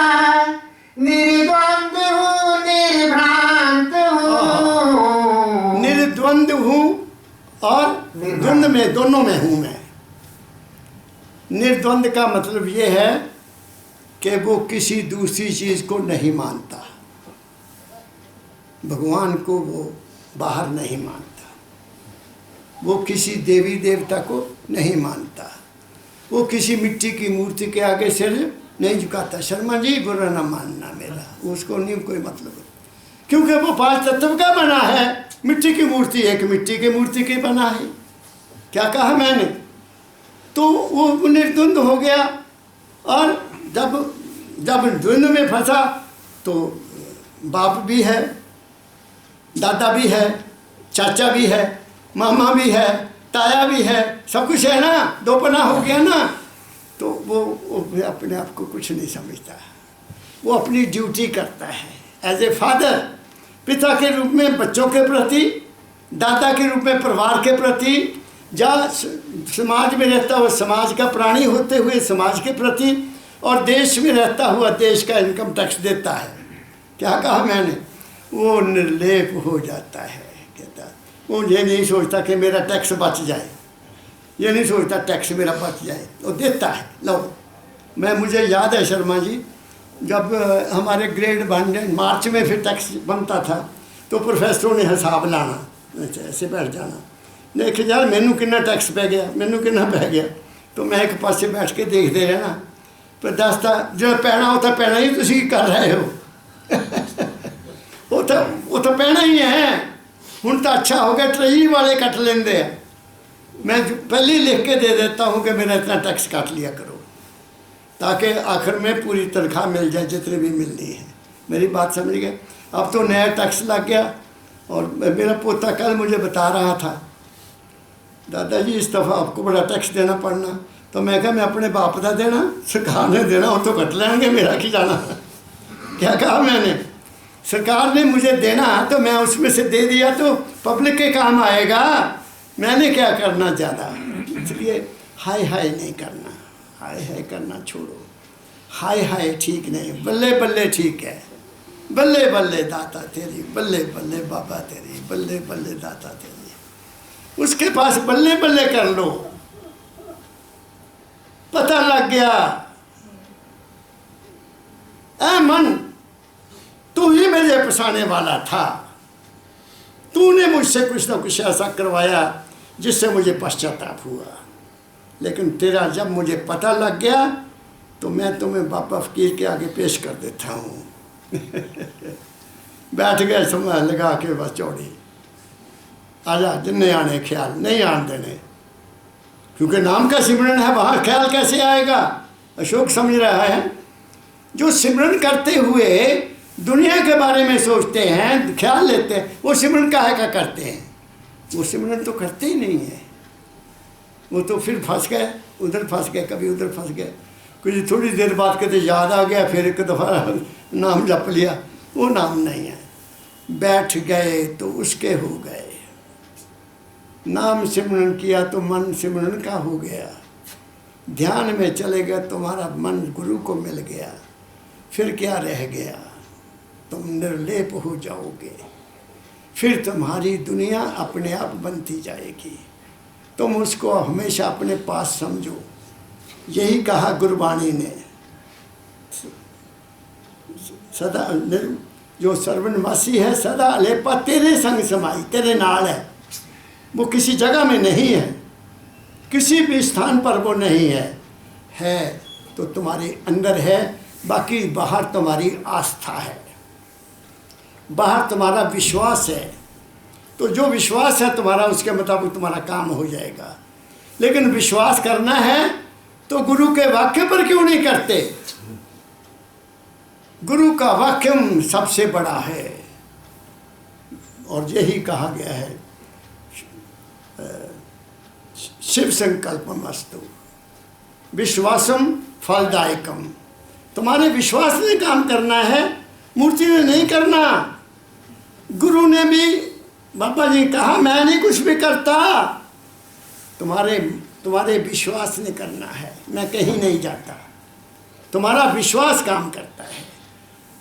निर्द्वंद हूँ, निर्भ्रांत हूँ। निर्द्वंद हूँ और द्वंद में, दोनों में हूँ मैं। निर्द्वंद का मतलब ये है कि वो किसी दूसरी चीज़ को नहीं मानता। भगवान को वो बाहर नहीं मानता, वो किसी देवी देवता को नहीं मानता, वो किसी मिट्टी की मूर्ति के आगे सिर नहीं झुकाता। शर्मा जी बुरा ना मानना मेरा, उसको नहीं कोई मतलब, क्योंकि वो 5 तत्व का बना है। मिट्टी की मूर्ति एक मिट्टी की मूर्ति की बना है। क्या कहा मैंने? तो वो निर्द्वंद हो गया। और जब द्वंद्व में फंसा तो बाप भी है, दादा भी है, चाचा भी है, मामा भी है, ताया भी है, सब कुछ है ना, दोपना हो गया ना। तो वो अपने आप को कुछ नहीं समझता, वो अपनी ड्यूटी करता है एज ए फादर, पिता के रूप में बच्चों के प्रति, दादा के रूप में परिवार के प्रति, जहाँ समाज में रहता हुआ समाज का प्राणी होते हुए समाज के प्रति, और देश में रहता हुआ देश का इनकम टैक्स देता है। क्या कहा मैंने? वो निर्लेप हो जाता है। कहता वो ये नहीं सोचता कि मेरा टैक्स बच जाए, ये नहीं सोचता टैक्स मेरा बच जाए, वो देता है। लो मुझे याद है शर्मा जी, जब हमारे ग्रेड बनने मार्च में फिर टैक्स बनता था तो प्रोफेसरों ने हिसाब लाना, ऐसे बैठ जाना देख यार मैनू कितना टैक्स पै गया, मैनू कितना पै गया। तो मैं एक पासे बैठ के देखते रहना, पर दसता जो पैना वो तो पैना ही, तुसी कर रहे हो वो तो पैना ही है। हुण तो अच्छा हो गया, ट्रेजरी वाले कट लेंदे हैं। मैं पहले ही लिख के दे देता हूँ कि मेरा इतना टैक्स काट लिया करो, ताकि आखिर में पूरी तनख्वाह मिल जाए जितनी भी मिलनी है। मेरी बात समझ गए। अब तो नया टैक्स लग गया, और मेरा पोता कल मुझे बता रहा था, दादाजी इस दफ़ा आपको बड़ा टैक्स देना पड़ना। तो मैं कहा मैं अपने बाप का देना, सरकार ने देना, वो तो कट लेंगे, मेरा की जाना। क्या कहा मैंने, सरकार ने मुझे देना तो मैं उसमें से दे दिया तो पब्लिक के काम आएगा, मैंने क्या करना ज़्यादा। इसलिए हाय हाय नहीं करना, हाय हाय करना छोड़ो। हाय हाय ठीक नहीं, बल्ले बल्ले ठीक है। बल्ले बल्ले दाता तेरी, बल्ले बल्ले बाबा तेरी, बल्ले बल्ले दाता तेरी। उसके पास बल्ले बल्ले कर लो। पता लग गया, ऐ मन तू ही मुझे फंसाने वाला था, तूने मुझसे कुछ ना कुछ ऐसा करवाया जिससे मुझे पश्चाताप हुआ। लेकिन तेरा जब मुझे पता लग गया तो मैं तुम्हें बाबा फकीर के आगे पेश कर देता हूँ। बैठ गए समय लगा के बस चौड़ी, आजा जिन्हें आने ख्याल नहीं आन देने, क्योंकि नाम का सिमरन है, वहाँ ख्याल कैसे आएगा। अशोक समझ रहा है, जो सिमरन करते हुए दुनिया के बारे में सोचते हैं, ख्याल लेते हैं, वो सिमरन काहे का करते हैं। वो सिमरन तो करते ही नहीं है, वो तो फिर फंस गए, उधर फंस गए, कभी उधर फंस गए। कुछ थोड़ी देर बाद कहते याद आ गया, फिर एक दफ़ा नाम जप लिया, वो नाम नहीं है। बैठ गए तो उसके हो गए, नाम सिमरन किया तो मन सिमरन का हो गया। ध्यान में चले गए, तुम्हारा मन गुरु को मिल गया, फिर क्या रह गया, तुम निर्लेप हो जाओगे। फिर तुम्हारी दुनिया अपने आप बनती जाएगी, तुम उसको हमेशा अपने पास समझो। यही कहा गुरबाणी ने, सदा जो सर्वनवासी है सदा अलेपा तेरे संग समाई, तेरे नाल है। वो किसी जगह में नहीं है, किसी भी स्थान पर वो नहीं है तो तुम्हारे अंदर है। बाकी बाहर तुम्हारी आस्था है, बाहर तुम्हारा विश्वास है। तो जो विश्वास है तुम्हारा, उसके मुताबिक तुम्हारा काम हो जाएगा। लेकिन विश्वास करना है तो गुरु के वाक्य पर क्यों नहीं करते। गुरु का वाक्य सबसे बड़ा है, और यही कहा गया है, शिव संकल्पमस्तु विश्वासम फलदायकम। तुम्हारे विश्वास ने काम करना है, मूर्ति ने नहीं करना। गुरु ने भी, बाबा जी कहा, मैं नहीं कुछ भी करता, तुम्हारे विश्वास ने करना है, मैं कहीं नहीं जाता। तुम्हारा विश्वास काम करता है।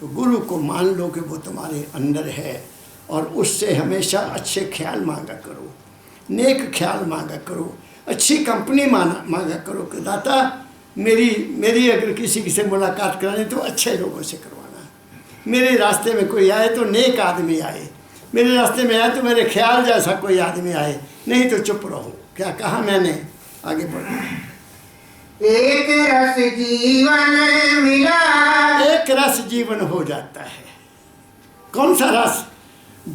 तो गुरु को मान लो कि वो तुम्हारे अंदर है, और उससे हमेशा अच्छे ख्याल मांगा करो, नेक ख्याल मांगा करो, अच्छी कंपनी मांगा करो कि दाता मेरी अगर किसी से मुलाकात करानी तो अच्छे लोगों से करवाना। मेरे रास्ते में कोई आए तो नेक आदमी आए, मेरे रास्ते में आए तो मेरे ख्याल जैसा कोई आदमी आए, नहीं तो चुप रहो। क्या कहा मैंने, आगे बढ़ो। एक रस जीवन मिला, एक रस जीवन हो जाता है। कौन सा रस?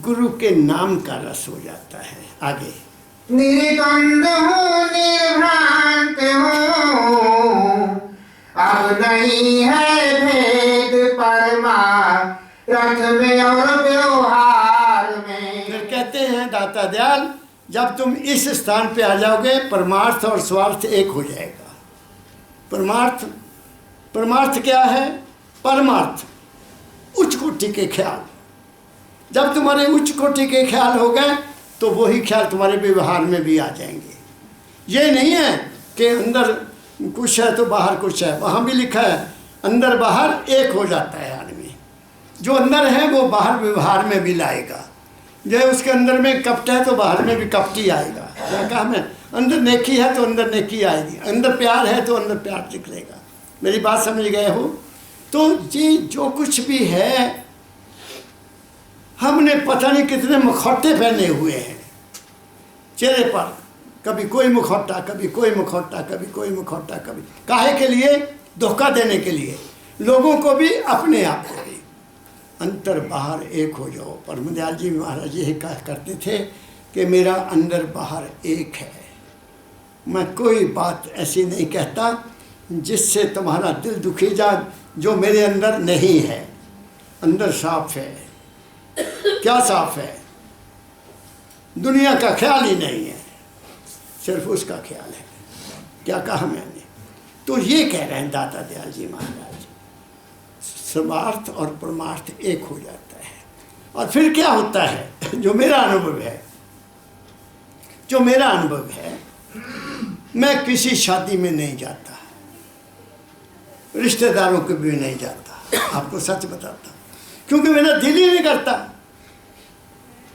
गुरु के नाम का रस हो जाता है। आगे, निर्द्वंद हूँ निर्भ्रांत हूँ, अब नहीं है भेद परमार्थ में और व्यवहार में। फिर कहते हैं दाता दयाल, जब तुम इस स्थान पे आ जाओगे परमार्थ और स्वार्थ एक हो जाएगा। परमार्थ क्या है? परमार्थ उच्च कोटि के ख्याल। जब तुम्हारे उच्च कोटि के ख्याल हो गए तो वही ख्याल तुम्हारे व्यवहार में भी आ जाएंगे। ये नहीं है कि अंदर कुछ है तो बाहर कुछ है, वहाँ भी लिखा है अंदर बाहर एक हो जाता है आदमी। जो अंदर है वो बाहर व्यवहार में भी लाएगा। जो उसके अंदर में कपट है तो बाहर में भी कपटी आएगा। क्या कहा मैं? अंदर नेकी है तो अंदर नेकी आएगी, अंदर प्यार है तो अंदर प्यार निकलेगा। मेरी बात समझ गए हो? तो जी जो कुछ भी है, हमने पता नहीं कितने मुखौटे पहने हुए हैं, चेहरे पर कभी कोई मुखौटा, कभी कोई मुखौटा, कभी कोई मुखौटा, कभी काहे के लिए? धोखा देने के लिए, लोगों को भी अपने आप को भी। अंतर बाहर एक हो जाओ। परमदयाल जी महाराज यही कहा करते थे कि मेरा अंदर बाहर एक है। मैं कोई बात ऐसी नहीं कहता जिससे तुम्हारा दिल दुखी जा, जो मेरे अंदर नहीं है। अंदर साफ है। क्या साफ है? दुनिया का ख्याल ही नहीं है, सिर्फ उसका ख्याल है। क्या कहा मैंने? तो ये कह रहे हैं दाता दयाल जी महाराज, स्वार्थ और परमार्थ एक हो जाता है। और फिर क्या होता है? जो मेरा अनुभव है, जो मेरा अनुभव है, मैं किसी शादी में नहीं जाता, रिश्तेदारों के भी नहीं जाता, आपको सच बताता, क्योंकि मेरा दिल ही नहीं करता।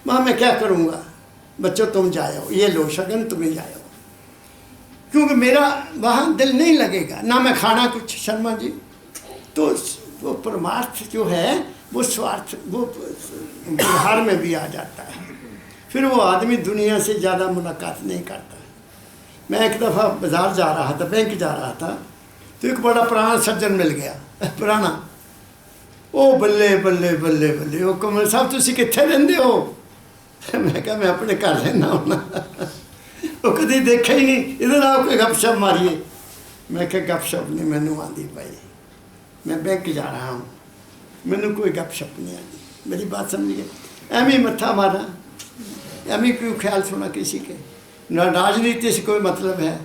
वहाँ मैं क्या करूँगा? बच्चों तुम जाओ, ये लो शगन, तुम्हें जाओ, क्योंकि मेरा वहाँ दिल नहीं लगेगा, ना मैं खाना कुछ। शर्मा जी, तो वो परमार्थ जो है वो स्वार्थ, वो व्यवहार में भी आ जाता है। फिर वो आदमी दुनिया से ज़्यादा मुलाकात नहीं करता। मैं एक दफ़ा बाज़ार जा रहा था, बैंक जा रहा था, तो एक बड़ा पुराना सज्जन मिल गया, पुराना। ओ बल्ले बल्ले बल्ले बल्ले, ओ कमल साहब तुसी कित्थे रहिंदे हो? मैं कहा मैं अपने घर रहना होना। वो कभी देखा ही नहीं, इधर आओ कोई गपशप मारिए। मैं क्या गपशप नहीं मैनू आती भाई, मैं बैंक जा रहा हूँ, मैनू कोई गपशप नहीं आती। मेरी बात समझिए, एवं मत्था मारा, एवं क्यों ख्याल सुना किसी के? ना राजनीति से कोई मतलब है,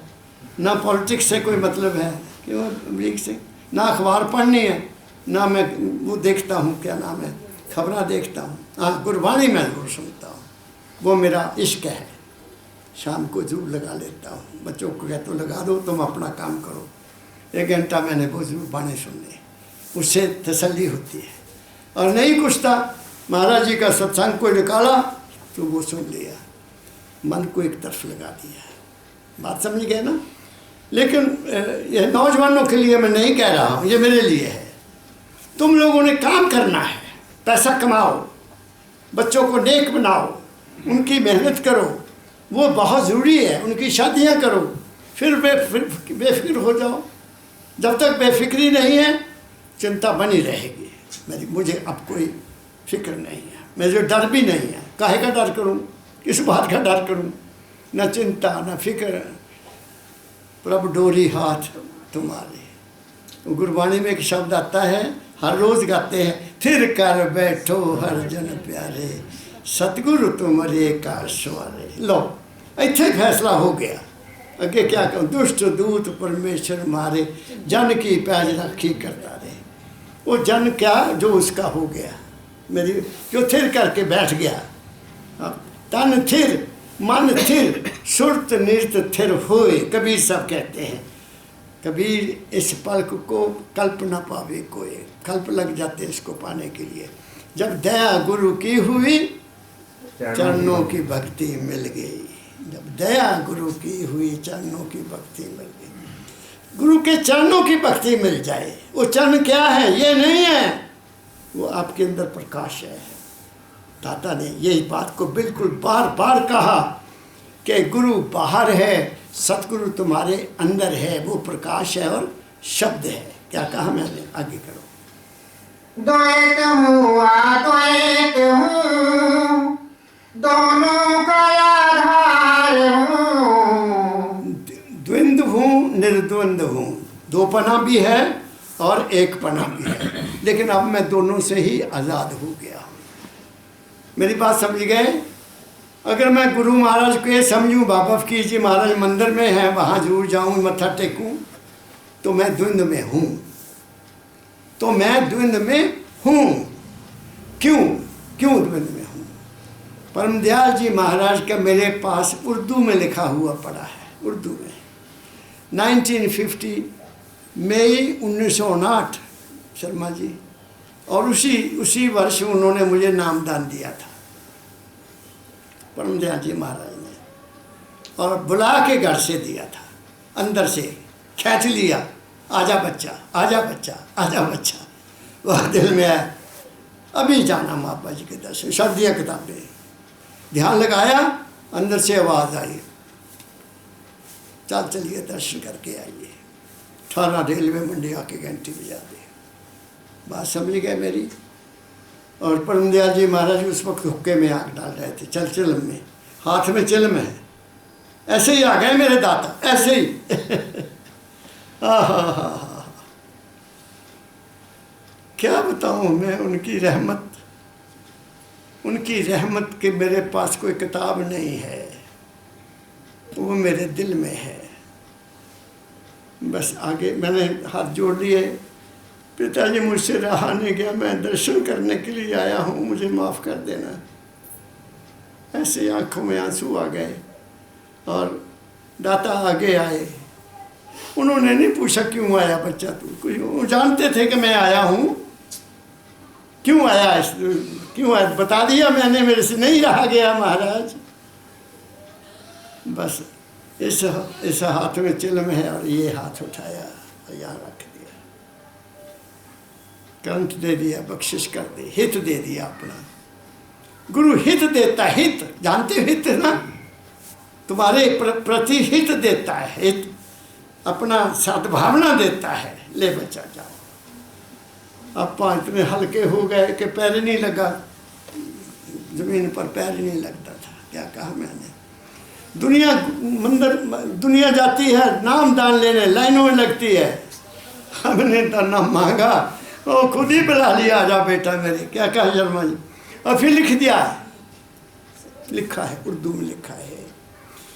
ना पॉलिटिक्स से कोई मतलब है, क्यों अमरीक से, ना अखबार पढ़नी है, ना मैं वो देखता हूँ, क्या नाम है, खबरें देखता हूँ। हाँ, गुरबाणी मैं ज़रूर सुनता हूँ, वो मेरा इश्क है। शाम को जरूर लगा लेता हूँ, बच्चों को कहता हूँ लगा दो, तुम अपना काम करो। 1 घंटा मैंने वो जरूर बाणी सुनने, उससे तसल्ली होती है। और नहीं कुछ था, महाराज जी का सत्संग कोई निकाला तो वो सुन लिया, मन को एक तरफ लगा दिया। बात समझ गए ना? लेकिन ये नौजवानों के लिए मैं नहीं कह रहा हूँ, ये मेरे लिए है। तुम लोगों ने काम करना है, पैसा कमाओ, बच्चों को नेक बनाओ, उनकी मेहनत करो, वो बहुत ज़रूरी है। उनकी शादियाँ करो, फिर बेफिक्र हो जाओ। जब तक बेफिक्री नहीं है, चिंता बनी रहेगी। मुझे अब कोई फिक्र नहीं है, मुझे डर भी नहीं है। काहे का डर करूं? किस बात का डर करूं? न चिंता न फिक्र, प्रभ डोरी हाथ तुम्हारे। गुरबाणी में एक शब्द आता है, हर रोज़ गाते हैं, थिर कर बैठो हर जन प्यारे, सतगुरु तुमरे का सवारे। लो इत्थे फैसला हो गया, अगे क्या कहूँ? दुष्ट दूत परमेश्वर मारे, जन की पैज राखी करता रहे। वो जन क्या, जो उसका हो गया, मेरी जो थिर करके बैठ गया। तन थिर, मन थिर, सुरत निरत थिर होए, कबीर सब कहते हैं। कबीर इस पलक को कल्प न पावे कोई, कल्प लग जाते इसको पाने के लिए। जब दया गुरु की हुई, चरणों की भक्ति मिल गई। जब दया गुरु की हुई, चरणों की भक्ति मिल गई। गुरु के चरणों की भक्ति मिल जाए, वो चरण क्या है? ये नहीं है, वो आपके अंदर प्रकाश है। दाता ने यही बात को बिल्कुल बार बार कहा कि गुरु बाहर है, सतगुरु तुम्हारे अंदर है, वो प्रकाश है और शब्द है। क्या कहा मैंने? आगे करो। द्वैत हूँ अद्वैत हूँ, दोनों का आधार हूँ। द्वंद्व हूँ, निर्द्वंद्व हूँ, दो पना भी है और एक पना भी है, लेकिन अब मैं दोनों से ही आज़ाद हो गया हूँ। मेरी बात समझ गए? अगर मैं गुरु महाराज को ये समझूँ, बाबा फकीर जी महाराज मंदिर में हैं, वहाँ जरूर जाऊँ, मत्था टेकूँ, तो मैं द्वंद्व में हूँ। तो मैं द्वंद्व में हूँ। क्यों द्वंद्व में हूँ? परमदयाल जी महाराज का मेरे पास उर्दू में लिखा हुआ पड़ा है, उर्दू में 1950 मई 1959 शर्मा जी, और उसी वर्ष उन्होंने मुझे नामदान दिया था परमदयाल जी महाराज ने, और बुला के घर से दिया था, अंदर से खींच लिया, आजा बच्चा आजा बच्चा आजा बच्चा। वह दिल में आया, अभी जाना बाबा जी के दर्शन, शर्दिया किताबें, ध्यान लगाया, अंदर से आवाज़ आई, चल चलिए दर्शन करके आइए। 18 रेलवे मंडी आके घंटी बजा दी। बात समझ गए मेरी। और परम दयाल जी महाराज उस वक्त हुक्के में आग डाल रहे थे, चल चिलम में, हाथ में चिलम है। ऐसे ही आ गए मेरे दाता, ऐसे ही। क्या बताऊं मैं उनकी रहमत के मेरे पास कोई किताब नहीं है, वो मेरे दिल में है। बस आगे मैंने हाथ जोड़ लिए, पिताजी मुझसे रहा नहीं गया, मैं दर्शन करने के लिए आया हूँ, मुझे माफ़ कर देना। ऐसे आंखों में आंसू आ गए और दाता आगे आए। उन्होंने नहीं पूछा क्यों आया बच्चा तू, कुछ वो जानते थे कि मैं आया हूँ। क्यों आया, क्यों आया बता दिया मैंने, मेरे से नहीं रहा गया महाराज। बस इस हाथ में चिलम है और ये हाथ उठाया और यहाँ रख दिया, कंठ दे दिया, बख्शिश कर दी, हित दे दिया अपना। गुरु हित देता है, हित जानते हो हित ना, तुम्हारे प्रति हित देता है, हित अपना सद्भावना देता है। ले बच्चा जाओ। अब पाँव इतने हल्के हो गए कि पैर नहीं लगा, जमीन पर पैर नहीं लगता था। क्या कहा मैंने, दुनिया जाती है नाम दान लेने, लाइनों में लगती है। हमने तो नाम मांगा, वो खुद ही बुला लिया, आजा बेटा मेरे। क्या कहा शर्मा जी, और फिर लिख दिया, लिखा है उर्दू में लिखा है,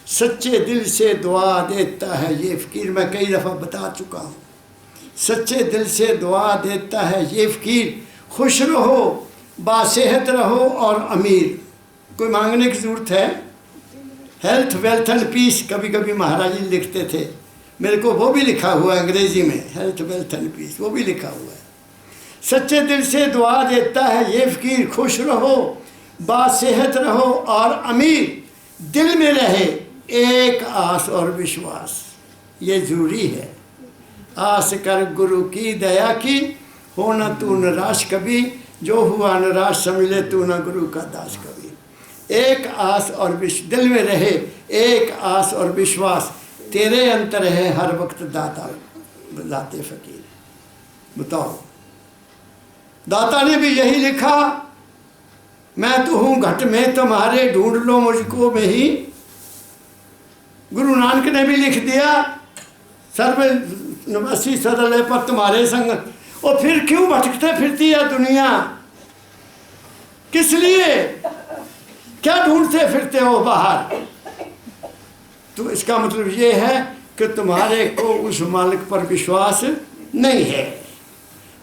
सच्चे दिल से दुआ देता है ये फ़कीर। मैं कई दफ़ा बता चुका हूँ, सच्चे दिल से दुआ देता है ये फ़कीर। खुश रहो, बासेहत रहो और अमीर। कोई मांगने की ज़रूरत है? हेल्थ वेल्थ एंड पीस कभी कभी महाराज जी लिखते थे, मेरे को वो भी लिखा हुआ है अंग्रेज़ी में, हेल्थ वेल्थ एंड पीस वो भी लिखा हुआ है। सच्चे दिल से दुआ देता है ये फ़कीर, खुश रहो, बासेहत रहो और अमीर। दिल में रहे एक आस और विश्वास, ये ज़रूरी है। आस कर गुरु की दया की, हो न तू निराश कभी, जो हुआ निराश समझ तू न गुरु का दास कभी। एक आस और दिल में रहे एक आस और विश्वास, तेरे अंतर है हर वक्त दाता दाते फ़कीर। बताओ, दाता ने भी यही लिखा, मैं तो हूँ घट में तुम्हारे, ढूंढ लो मुझको में ही। गुरु नानक ने भी लिख दिया, सर्व नवासी सदल पर तुम्हारे संग। और फिर क्यों भटकते फिरती है दुनिया, किस लिए, क्या ढूंढते फिरते हो बाहर? तो इसका मतलब ये है कि तुम्हारे को उस मालिक पर विश्वास नहीं है,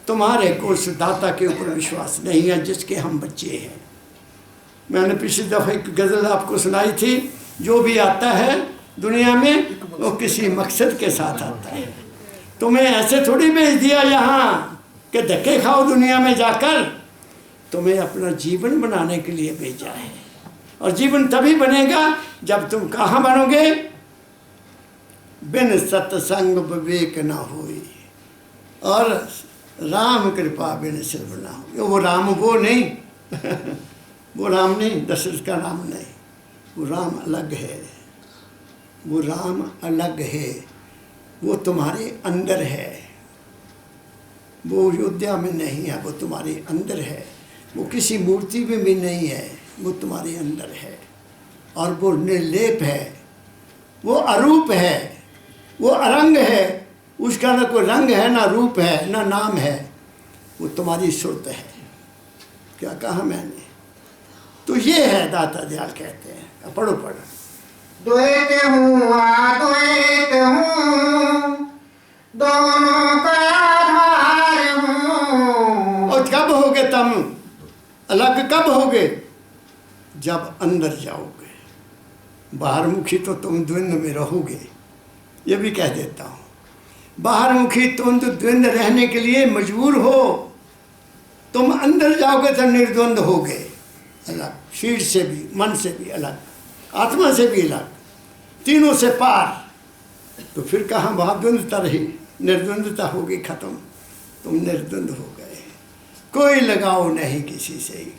तुम्हारे को उस दाता के ऊपर विश्वास नहीं है जिसके हम बच्चे हैं। मैंने पिछली दफ़ा एक गज़ल आपको सुनाई थी, जो भी आता है दुनिया में वो किसी मकसद के साथ आता है। तुम्हें ऐसे थोड़ी भेज दिया यहाँ कि धक्के खाओ दुनिया में जाकर, तुम्हें अपना जीवन बनाने के लिए भेजा है। और जीवन तभी बनेगा जब तुम कहाँ बनोगे, बिन सत्संग विवेक न होई, और राम कृपा बिन सिर्फ ना हो। वो राम वो नहीं वो राम नहीं, दशरथ का राम नहीं, वो राम अलग है, वो राम अलग है, वो तुम्हारे अंदर है, वो अयोध्या में नहीं है, वो तुम्हारे अंदर है। वो किसी मूर्ति में भी नहीं है, वो तुम्हारे अंदर है। और वो निर्लेप है, वो अरूप है, वो अरंग है, उसका ना कोई रंग है, ना रूप है, ना नाम है, वो तुम्हारी सुरत है। क्या कहा मैंने? तो ये है दाता दयाल कहते हैं। पढ़ो पढ़ो। द्वैत हूँ अद्वैत हूँ, दोनों का आधार हूँ। और कब होगे तुम अलग, कब होगे? जब अंदर जाओगे। बाहर मुखी तो तुम द्वंद्व में रहोगे, ये भी कह देता हूँ। बाहर मुखी तुम तो द्वंद्व रहने के लिए मजबूर हो, तुम अंदर जाओगे तो निर्द्वंद होगे, अलग, शरीर से भी, मन से भी अलग, आत्मा से भी अलग, तीनों से पार। तो फिर कहाँ वहाँ द्वंद्वता रही, निर्द्वंदता होगी खत्म, तुम निर्द्वंद हो गए। कोई लगाव नहीं किसी से,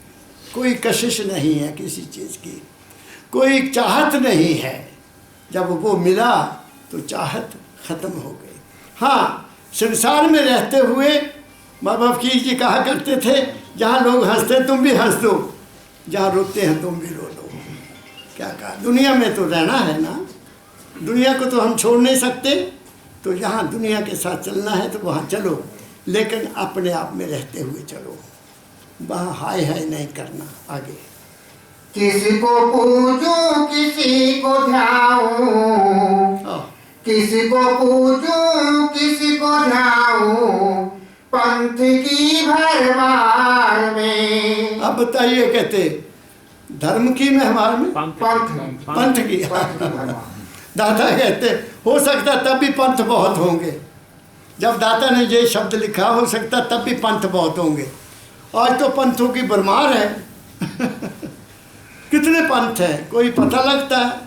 कोई कशिश नहीं है किसी चीज़ की। कोई चाहत नहीं है। जब वो मिला तो चाहत ख़त्म हो गई। हाँ, संसार में रहते हुए बाबा फकीर जी कहा करते थे, जहाँ लोग हंसते तुम भी हंस दो, जहाँ रोते हैं तुम भी रो दो। क्या कहा, दुनिया में तो रहना है ना, दुनिया को तो हम छोड़ नहीं सकते, तो जहाँ दुनिया के साथ चलना है तो वहाँ चलो, लेकिन अपने आप में रहते हुए चलो, वहाँ हाय हाय नहीं करना। आगे, किसी को पूजूं किसी को ध्याऊं, किसी को पूजूं किसी को ध्याऊं, पंथ की भरमार में। अब बताइए, कहते धर्म की महमार में पंथ की दाता कहते हो सकता तब भी पंथ बहुत होंगे। जब दाता ने ये शब्द लिखा, हो सकता तब भी पंथ बहुत होंगे। आज तो पंथों की भरमार है कितने पंथ हैं, कोई पता लगता है।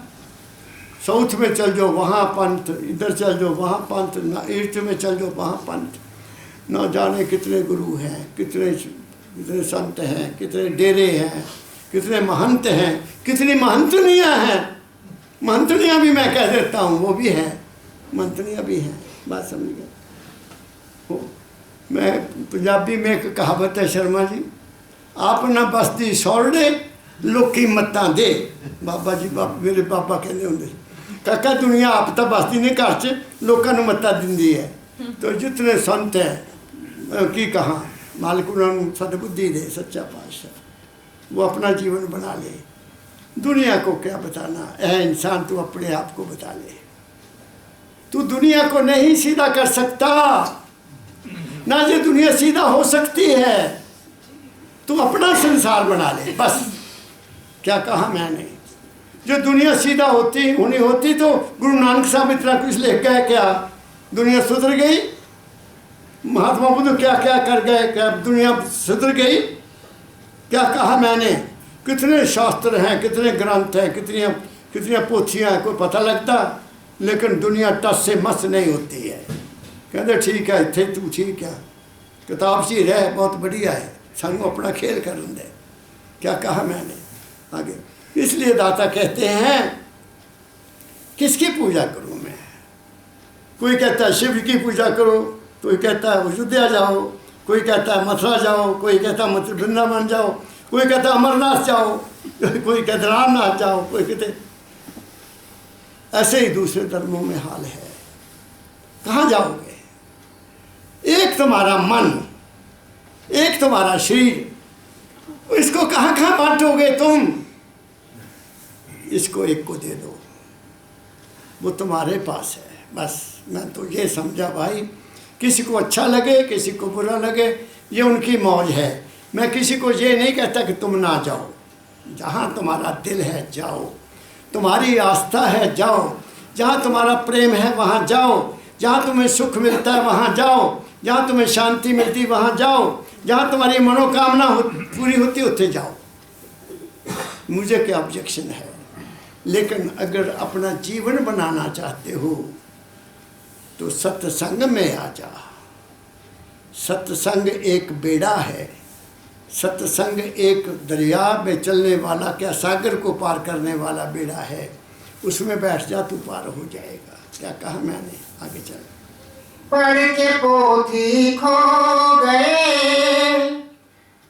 साउथ में चल जाओ वहाँ पंथ, इधर चल जाओ वहाँ पंथ, ना ईस्ट में चल जाओ वहाँ पंथ, न जाने कितने गुरु हैं, कितने संत हैं, कितने डेरे हैं, कितने महंत हैं, कितनी महंतनियाँ हैं। महंतनियाँ भी मैं कह देता हूँ, वो भी हैं, महंतनियाँ भी हैं। बात समझ गए। मैं पंजाबी में एक कहावत है शर्मा जी, आप ना बसती सौरडे लोकी मत्ता दे। बाबा जी मेरे बाबा कहते होंगे, काका दुनिया आप तो बसती नहीं घर च, लोगों को मत्ता दिंदी है। तो जितने संत हैं की कहा, मालिक उन्होंने सदबुद्धि दे, सच्चा पातशाह, वो अपना जीवन बना ले। दुनिया को क्या बताना है, इंसान तू अपने आप को बता ले। तू दुनिया को नहीं सीधा कर सकता, ना ये दुनिया सीधा हो सकती है। तू अपना संसार बना ले बस। क्या कहा मैंने, जो दुनिया सीधा होती होनी होती तो गुरु नानक साहब इतना कुछ लिख गए, क्या दुनिया सुधर गई? महात्मा बुद्ध क्या क्या कर गए, क्या दुनिया सुधर गई? क्या कहा मैंने, कितने शास्त्र हैं, कितने ग्रंथ हैं, कितनी पोथियाँ हैं, कोई पता लगता? लेकिन दुनिया टस से मस नहीं होती है। कहते ठीक है इतने तू ठीक है, किताब सी रह बहुत बढ़िया है, सानू अपना खेल कर दे। क्या कहा मैंने आगे? इसलिए दाता कहते हैं किसकी पूजा करूं मैं? कोई कहता है शिव की पूजा करो, कोई कहता है अयोध्या जाओ, कोई कहता है मथुरा जाओ, कोई कहता है वृंदावन जाओ, कोई कहता है अमरनाथ जाओ, कोई कहता रामनाथ जाओ, कोई कहते। ऐसे ही दूसरे धर्मों में हाल है। कहाँ जाओगे? एक तुम्हारा मन, एक तुम्हारा शरीर, इसको कहाँ कहाँ बांटोगे तुम? इसको एक को दे दो, वो तुम्हारे पास है। बस मैं तो ये समझा भाई, किसी को अच्छा लगे किसी को बुरा लगे, ये उनकी मौज है। मैं किसी को ये नहीं कहता कि तुम ना जाओ, जहाँ तुम्हारा दिल है जाओ, तुम्हारी आस्था है जाओ, जहाँ तुम्हारा प्रेम है वहाँ जाओ, जहाँ तुम्हें सुख मिलता है वहाँ जाओ, जहाँ तुम्हें शांति मिलती वहाँ जाओ, जहाँ तुम्हारी मनोकामना पूरी होती होते जाओ। मुझे क्या ऑब्जेक्शन है? लेकिन अगर अपना जीवन बनाना चाहते हो तो सत्संग में आ जा। सत्संग एक बेड़ा है, सत्संग एक दरिया में चलने वाला, क्या सागर को पार करने वाला बेड़ा है। उसमें बैठ जा, तू पार हो जाएगा। क्या कहा मैंने? आगे चल। पढ़ के पोथी खो गए,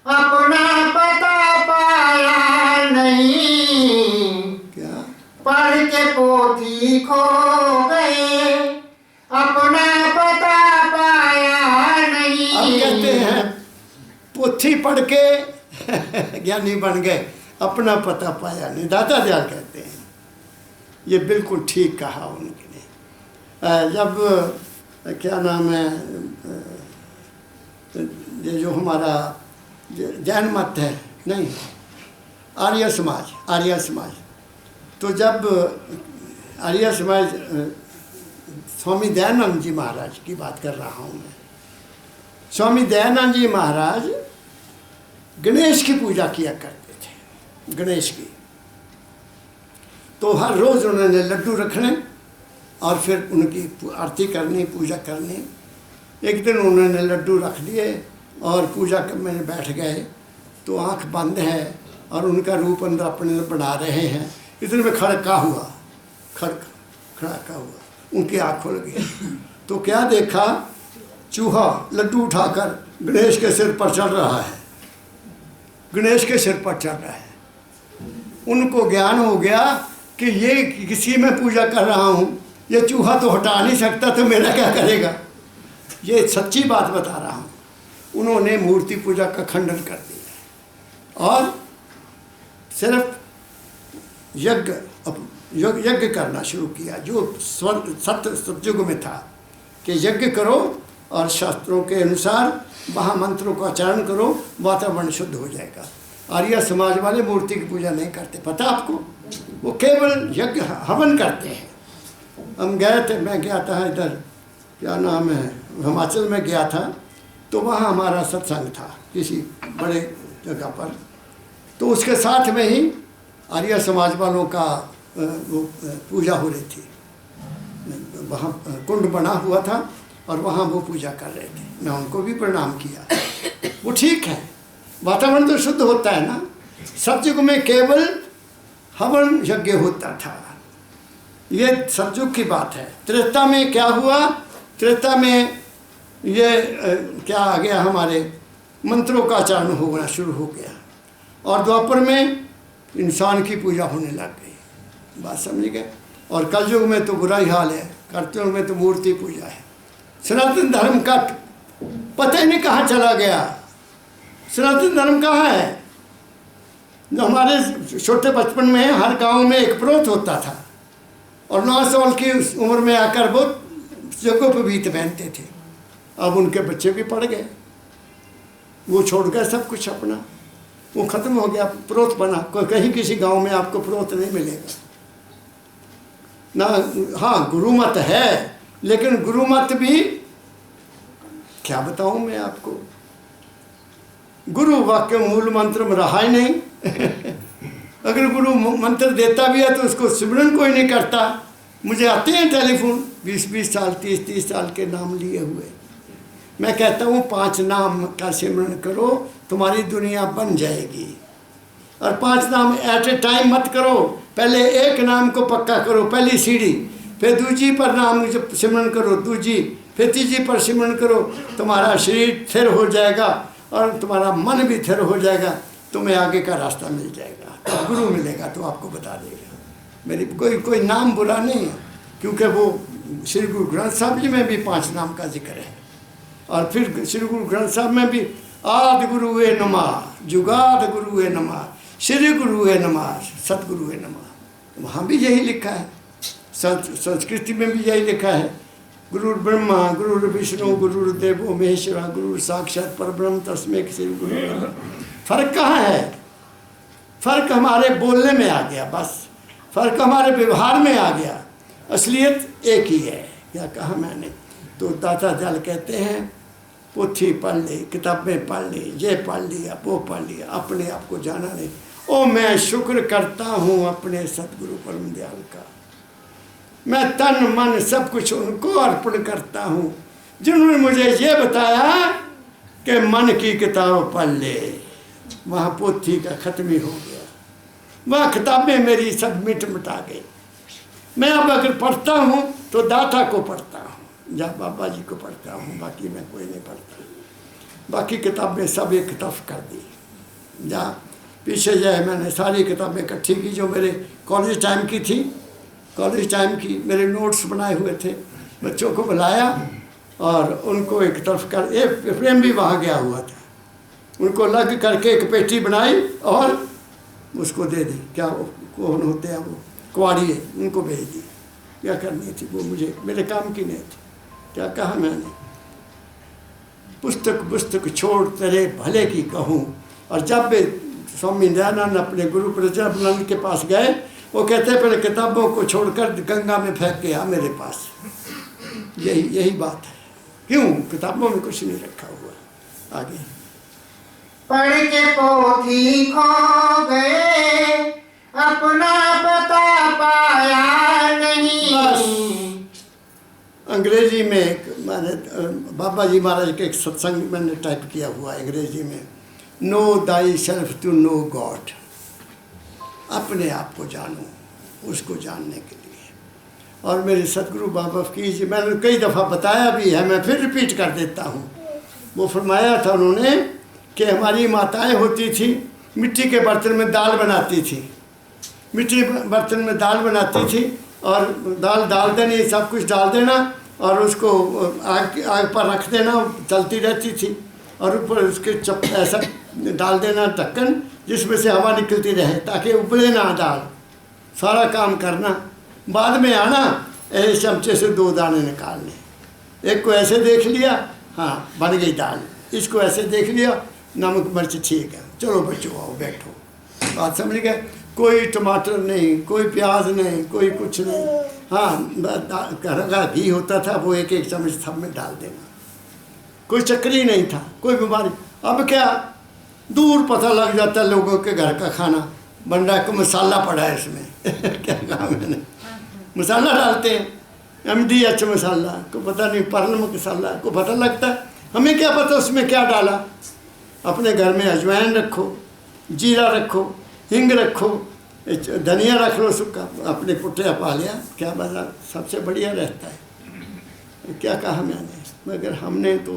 अपना पता पाया नहीं। क्या? पढ़ के पोथी खो गए, अपना पता पाया नहीं। अब कहते हैं पोथी पढ़ के ज्ञानी बन गए, अपना पता पाया नहीं। दाता दयाल कहते हैं, ये बिल्कुल ठीक कहा उनके। जब क्या नाम है, ये जो हमारा जैन मत है, नहीं आर्य समाज, आर्य समाज, तो जब आर्य समाज, स्वामी दयानंद जी महाराज की बात कर रहा हूँ मैं। स्वामी दयानंद जी महाराज गणेश की पूजा किया करते थे, गणेश की। तो हर रोज़ उन्होंने लड्डू रखने और फिर उनकी आरती करनी, पूजा करनी। एक दिन उन्होंने लड्डू रख दिए और पूजा करने में बैठ गए, तो आँख बंद है और उनका रूप अंदर अपने बना रहे हैं। इतने में खड़का हुआ, खड़का हुआ, उनकी आँख खुल गई। तो क्या देखा, चूहा लड्डू उठाकर गणेश के सिर पर चढ़ रहा है, गणेश के सिर पर चढ़ रहा है। उनको ज्ञान हो गया कि ये किसी में पूजा कर रहा हूँ, ये चूहा तो हटा नहीं सकता, तो मेरा क्या करेगा। ये सच्ची बात बता रहा हूँ। उन्होंने मूर्ति पूजा का खंडन कर दिया और सिर्फ यज्ञ करना शुरू किया, जो सतयुग में था कि यज्ञ करो और शास्त्रों के अनुसार महामंत्रों का उच्चारण करो, वातावरण शुद्ध हो जाएगा। आर्य समाज वाले मूर्ति की पूजा नहीं करते, पता आपको, वो केवल यज्ञ हवन करते हैं। हम गए थे, मैं गया था इधर, क्या नाम है, हिमाचल में गया था, तो वहाँ हमारा सत्संग था किसी बड़े जगह पर। तो उसके साथ में ही आर्य समाज वालों का वो पूजा हो रही थी, वहाँ कुंड बना हुआ था और वहाँ वो पूजा कर रहे थे। मैं उनको भी प्रणाम किया। वो ठीक है, वातावरण तो शुद्ध होता है ना। सतयुग में केवल हवन यज्ञ होता था, ये सतयुग की बात है। त्रेता में क्या हुआ, त्रेता में ये क्या आ गया, हमारे मंत्रों का आचरण होना शुरू हो गया, और द्वापर में इंसान की पूजा होने लग गई। बात समझ गए। और कलयुग में तो बुरा ही हाल है, कलयुग में तो मूर्ति पूजा है। सनातन धर्म का पता ही नहीं कहाँ चला गया। सनातन धर्म कहाँ है? जो हमारे छोटे बचपन में हर गांव में एक प्रोत होता था, और 9 साल की उम्र में आकर वो जगहों पर भीत पहनते थे। अब उनके बच्चे भी पड़ गए, वो छोड़ गए सब कुछ अपना, वो खत्म हो गया, प्रोत बना। कहीं किसी गांव में आपको प्रोत नहीं मिलेगा ना। हाँ, गुरुमत है, लेकिन गुरुमत भी क्या बताऊं मैं आपको, गुरु वाक्य मूल मंत्र में रहा ही नहीं। अगर गुरु मंत्र देता भी है तो उसको सिमरन कोई नहीं करता। मुझे आते हैं टेलीफोन 20-20 साल 30-30 साल के नाम लिए हुए। मैं कहता हूँ 5 नाम का सिमरन करो, तुम्हारी दुनिया बन जाएगी। और 5 नाम एट ए टाइम मत करो, पहले एक नाम को पक्का करो, पहली सीढ़ी, फिर दूजी पर नाम सिमरन करो, दूजी, फिर तीजी पर सिमरन करो। तुम्हारा शरीर स्थिर हो जाएगा और तुम्हारा मन भी स्थिर हो जाएगा, तुम्हें आगे का रास्ता मिल जाएगा। तो गुरु मिलेगा तो आपको बता देगा। मेरी कोई नाम बुरा नहीं है, क्योंकि वो श्री गुरु ग्रंथ साहब जी में भी 5 नाम का जिक्र है। और फिर श्री गुरु ग्रंथ साहब में भी आदि गुरुवे नमः, जुगाद गुरुवे नमः, श्री गुरुवे नमः, सतगुरुवे नमः। वहाँ भी यही लिखा है, संस्कृति में भी यही लिखा है, गुरु ब्रह्मा गुरु विष्णु गुरुदेवो महेश्वरा गुरु साक्षात परब्रह्म तस्मै श्री गुरु। फर्क कहाँ है? फर्क हमारे बोलने में आ गया, बस फर्क हमारे व्यवहार में आ गया। असलियत एक ही है। क्या कहा मैंने? तो दाता दयाल कहते हैं, पोथी पढ़ ली, किताबें पढ़ ली, ये पढ़ लिया, वो पढ़ लिया, अपने आप को जाना नहीं। ओ मैं शुक्र करता हूँ अपने सतगुरु परम दयाल का। मैं तन मन सब कुछ उनको अर्पण करता हूँ, जिन्होंने मुझे ये बताया कि मन की किताब पढ़ ले। वहाँ पोथी का खत्म ही हो गया, वह किताबें मेरी सब मिटा गई। मैं अब अगर पढ़ता हूँ तो दाता को पढ़ता हूँ, या बाबा जी को पढ़ता हूँ, बाकी मैं कोई नहीं पढ़ता। बाकी किताबें सब एक तरफ कर दी। या पीछे जाए मैंने सारी किताबें इकट्ठी की जो मेरे कॉलेज टाइम की थी। कॉलेज टाइम की मेरे नोट्स बनाए हुए थे, बच्चों को बुलाया और उनको एक तरफ कर, एक फ्रेम भी वहाँ गया हुआ था, उनको लग करके एक पेटी बनाई और उसको दे दी। क्या कौन होते हैं वो, कुआड़िए, उनको भेज दी। क्या करनी थी वो, मुझे मेरे काम की नहीं थी। क्या कहा मैंने? पुस्तक छोड़ तेरे भले की कहूँ। और जब स्वामी दयानंद अपने गुरु प्रज्ञानंद के पास गए, वो कहते पहले किताबों को छोड़कर गंगा में फेंक के आ मेरे पास। यही बात है। क्यों? किताबों में कुछ नहीं रखा हुआ। आगे पढ़ के पोथी खो गए, अपना पता पाया नहीं। अंग्रेजी में मैंने बाबा जी महाराज के एक सत्संग मैंने टाइप किया हुआ अंग्रेजी में, know thy self to know God. अपने आप को जानो, उसको जानने के लिए। और मेरे सतगुरु बाबा फकीर जी, मैंने कई दफ़ा बताया भी है, मैं फिर रिपीट कर देता हूँ। वो फरमाया था उन्होंने कि हमारी माताएं होती थी, मिट्टी के बर्तन में दाल बनाती थी, मिट्टी बर्तन में दाल बनाती थी और दाल डाल देनी, सब कुछ डाल देना और उसको आग पर रख देना, चलती रहती थी और ऊपर उसके ऐसा डाल देना ढक्कन जिसमें से हवा निकलती रहे ताकि उबले ना दाल। सारा काम करना, बाद में आना ऐसे चमचे से 2 दाने निकालने, एक को ऐसे देख लिया, हाँ बन गई दाल, इसको ऐसे देख लिया, नमक मिर्च ठीक है, चलो बच्चों आओ बैठो। बात समझ गए? कोई टमाटर नहीं, कोई प्याज नहीं, कोई कुछ नहीं। हाँ घर का घी होता था, वो एक एक चम्मच सब में डाल देना, कोई चक्री नहीं था, कोई बीमारी। अब क्या दूर पता लग जाता है लोगों के घर का खाना बन रहा है, को मसाला पड़ा है इसमें क्या कहा मैंने, मसाला डालते हैं, MDH मसाला, को पता नहीं परल मसाला, को पता लगता है, हमें क्या पता उसमें क्या डाला। अपने घर में अजवाइन रखो, जीरा रखो, हिंग रखो, धनिया रख लो सूखा, अपने पुट्टिया पा लिया, क्या बता, सबसे बढ़िया रहता है। क्या कहा मैंने, मगर हमने तो,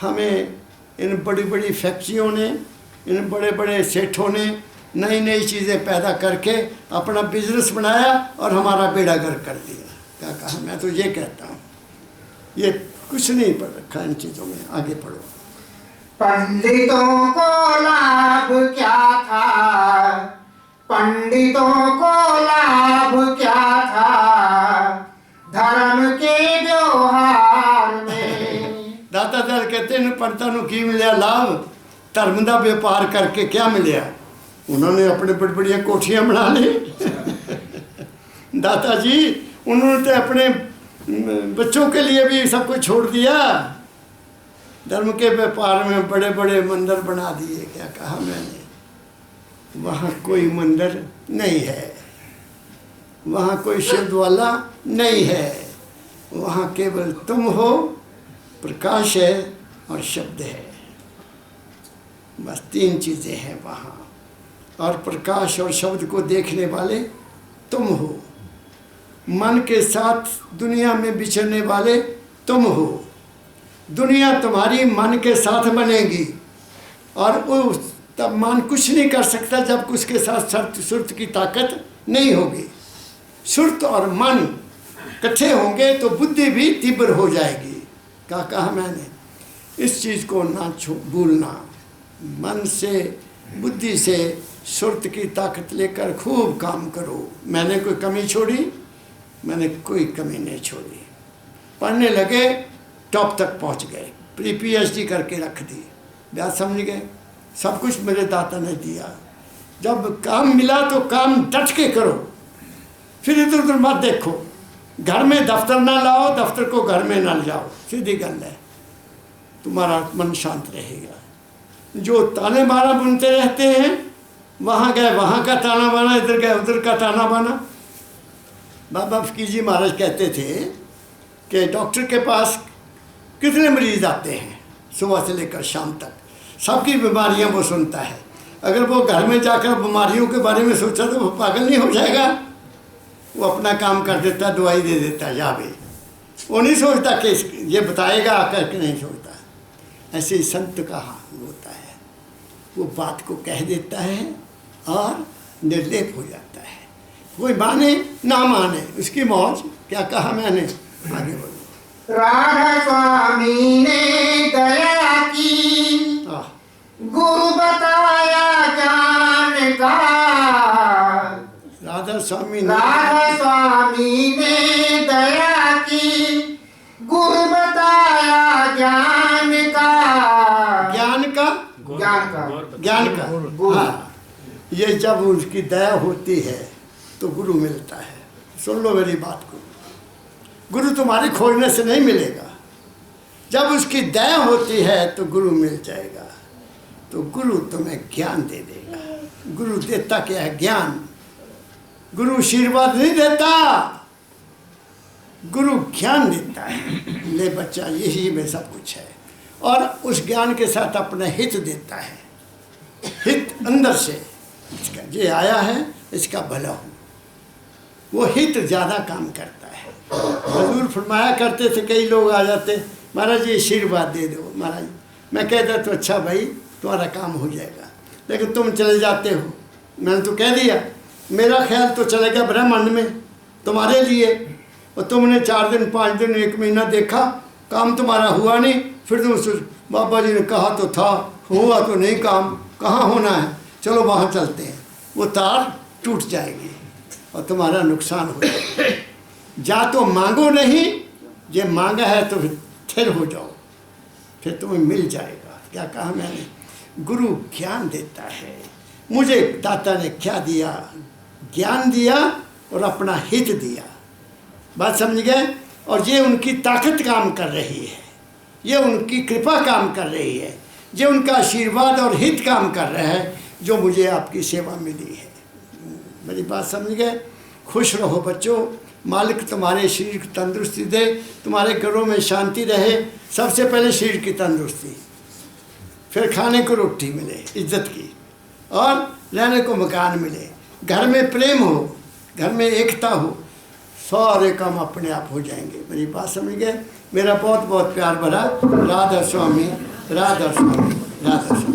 हमें इन बड़ी बड़ी फैक्ट्रियों ने, इन बड़े बड़े सेठों ने नई नई चीज़ें पैदा करके अपना बिजनेस बनाया और हमारा बेड़ा गर्क कर दिया। क्या कहा, मैं तो ये कहता हूँ, ये कुछ नहीं पढ़ रखा इन चीज़ों में, आगे पढ़ो। पंडितों को लाभ क्या था, पंडितों को लाभ क्या था धर्म के व्यवहार में। दाता दल कहते हैं पंडितां नूं की मिलिया लाभ, धर्म का व्यापार करके क्या मिलिया, उन्होंने अपने बड़ी बड़िया कोठियाँ बना ली दाता जी उन्होंने तो अपने बच्चों के लिए भी सब कुछ छोड़ दिया, धर्म के व्यापार में बड़े बड़े मंदिर बना दिए। क्या कहा मैंने, वहाँ कोई मंदिर नहीं है, वहाँ कोई शिवज्वाला नहीं है, वहाँ केवल तुम हो, प्रकाश है और शब्द है, बस 3 चीज़ें हैं वहाँ। और प्रकाश और शब्द को देखने वाले तुम हो, मन के साथ दुनिया में विचरने वाले तुम हो, दुनिया तुम्हारी मन के साथ बनेगी और उस तब मन कुछ नहीं कर सकता जब उसके साथ सुरत की ताकत नहीं होगी। सुरत और मन इकट्ठे होंगे तो बुद्धि भी तीव्र हो जाएगी। क्या कहा मैंने, इस चीज़ को ना भूलना, मन से बुद्धि से सुरत की ताकत लेकर खूब काम करो। मैंने कोई कमी छोड़ी, मैंने कोई कमी नहीं छोड़ी। पढ़ने लगे टॉप तक पहुंच गए, PhD करके रख दी। बात समझ गए, सब कुछ मेरे दाता ने दिया। जब काम मिला तो काम डट के करो, फिर इधर उधर मत देखो। घर में दफ्तर ना लाओ, दफ्तर को घर में ना ले जाओ, सीधी गल है, तुम्हारा मन शांत रहेगा। जो ताने बाना बुनते रहते हैं, वहाँ गए वहाँ का ताना बाना, इधर गए उधर का ताना बाना। बाबा फकीर जी महाराज कहते थे कि डॉक्टर के पास कितने मरीज आते हैं सुबह से लेकर शाम तक, सबकी बीमारियां वो सुनता है। अगर वो घर में जाकर बीमारियों के बारे में सोचा तो वो पागल नहीं हो जाएगा। वो अपना काम कर देता, दवाई दे देता, जा भी, वो नहीं सोचता कि ये बताएगा करके, नहीं सोचता। ऐसे संत का हाल होता है, वो बात को कह देता है और निर्लेप हो जाता है। कोई माने ना माने उसकी मौज। क्या कहा मैंने, आगे बोलो। राधा स्वामी ने दया की, गुरु बताया ज्ञान का। राधा स्वामी ने दया की, गुरु बताया ज्ञान का। ज्ञान का, ज्ञान का, हाँ। ये जब उसकी दया होती है तो गुरु मिलता है। सुन लो मेरी बात को, गुरु तुम्हारी खोजने से नहीं मिलेगा, जब उसकी दया होती है तो गुरु मिल जाएगा। तो गुरु तुम्हें ज्ञान दे देगा। गुरु देता क्या है, ज्ञान। गुरु आशीर्वाद नहीं देता, गुरु ज्ञान देता है। ले बच्चा, यही में सब कुछ है। और उस ज्ञान के साथ अपना हित देता है, हित अंदर से, इसका ये आया है इसका भला हो। वो हित ज़्यादा काम करता है। हजूर फरमाया करते थे, कई लोग आ जाते, महाराज जी आशीर्वाद दे दो महाराज। मैं कहता तो अच्छा भाई तुम्हारा काम हो जाएगा, लेकिन तुम चले जाते हो। मैंने तो कह दिया मेरा ख्याल तो चलेगा ब्रह्मांड में तुम्हारे लिए, और तुमने 4 दिन 5 दिन 1 महीना देखा काम तुम्हारा हुआ नहीं, फिर तुम बाबा जी ने कहा तो था, हुआ तो नहीं काम, कहाँ होना है, चलो वहाँ चलते हैं। वो तार टूट जाएगी और तुम्हारा नुकसान हो जाएगा। जा तो मांगो नहीं, ये मांगा है तो फिर स्थिर हो जाओ, फिर तुम्हें मिल जाएगा। क्या कहा मैंने? गुरु ज्ञान देता है। मुझे दाता ने क्या दिया? ज्ञान दिया और अपना हित दिया। बात समझ गए? और ये उनकी ताकत काम कर रही है, ये उनकी कृपा काम कर रही है, ये उनका आशीर्वाद और हित काम कर रहा है, जो मुझे आपकी सेवा मिली है। मेरी बात समझ गए? खुश रहो बच्चों, मालिक तुम्हारे शरीर की तंदुरुस्ती दे, तुम्हारे घरों में शांति रहे। सबसे पहले शरीर की तंदुरुस्ती, फिर खाने को रोटी मिले इज्जत की, और रहने को मकान मिले, घर में प्रेम हो, घर में एकता हो, सारे काम अपने आप हो जाएंगे। मेरी बात समझ गए? मेरा बहुत बहुत प्यार भरा राधा स्वामी, राधा स्वामी, राधा स्वामी।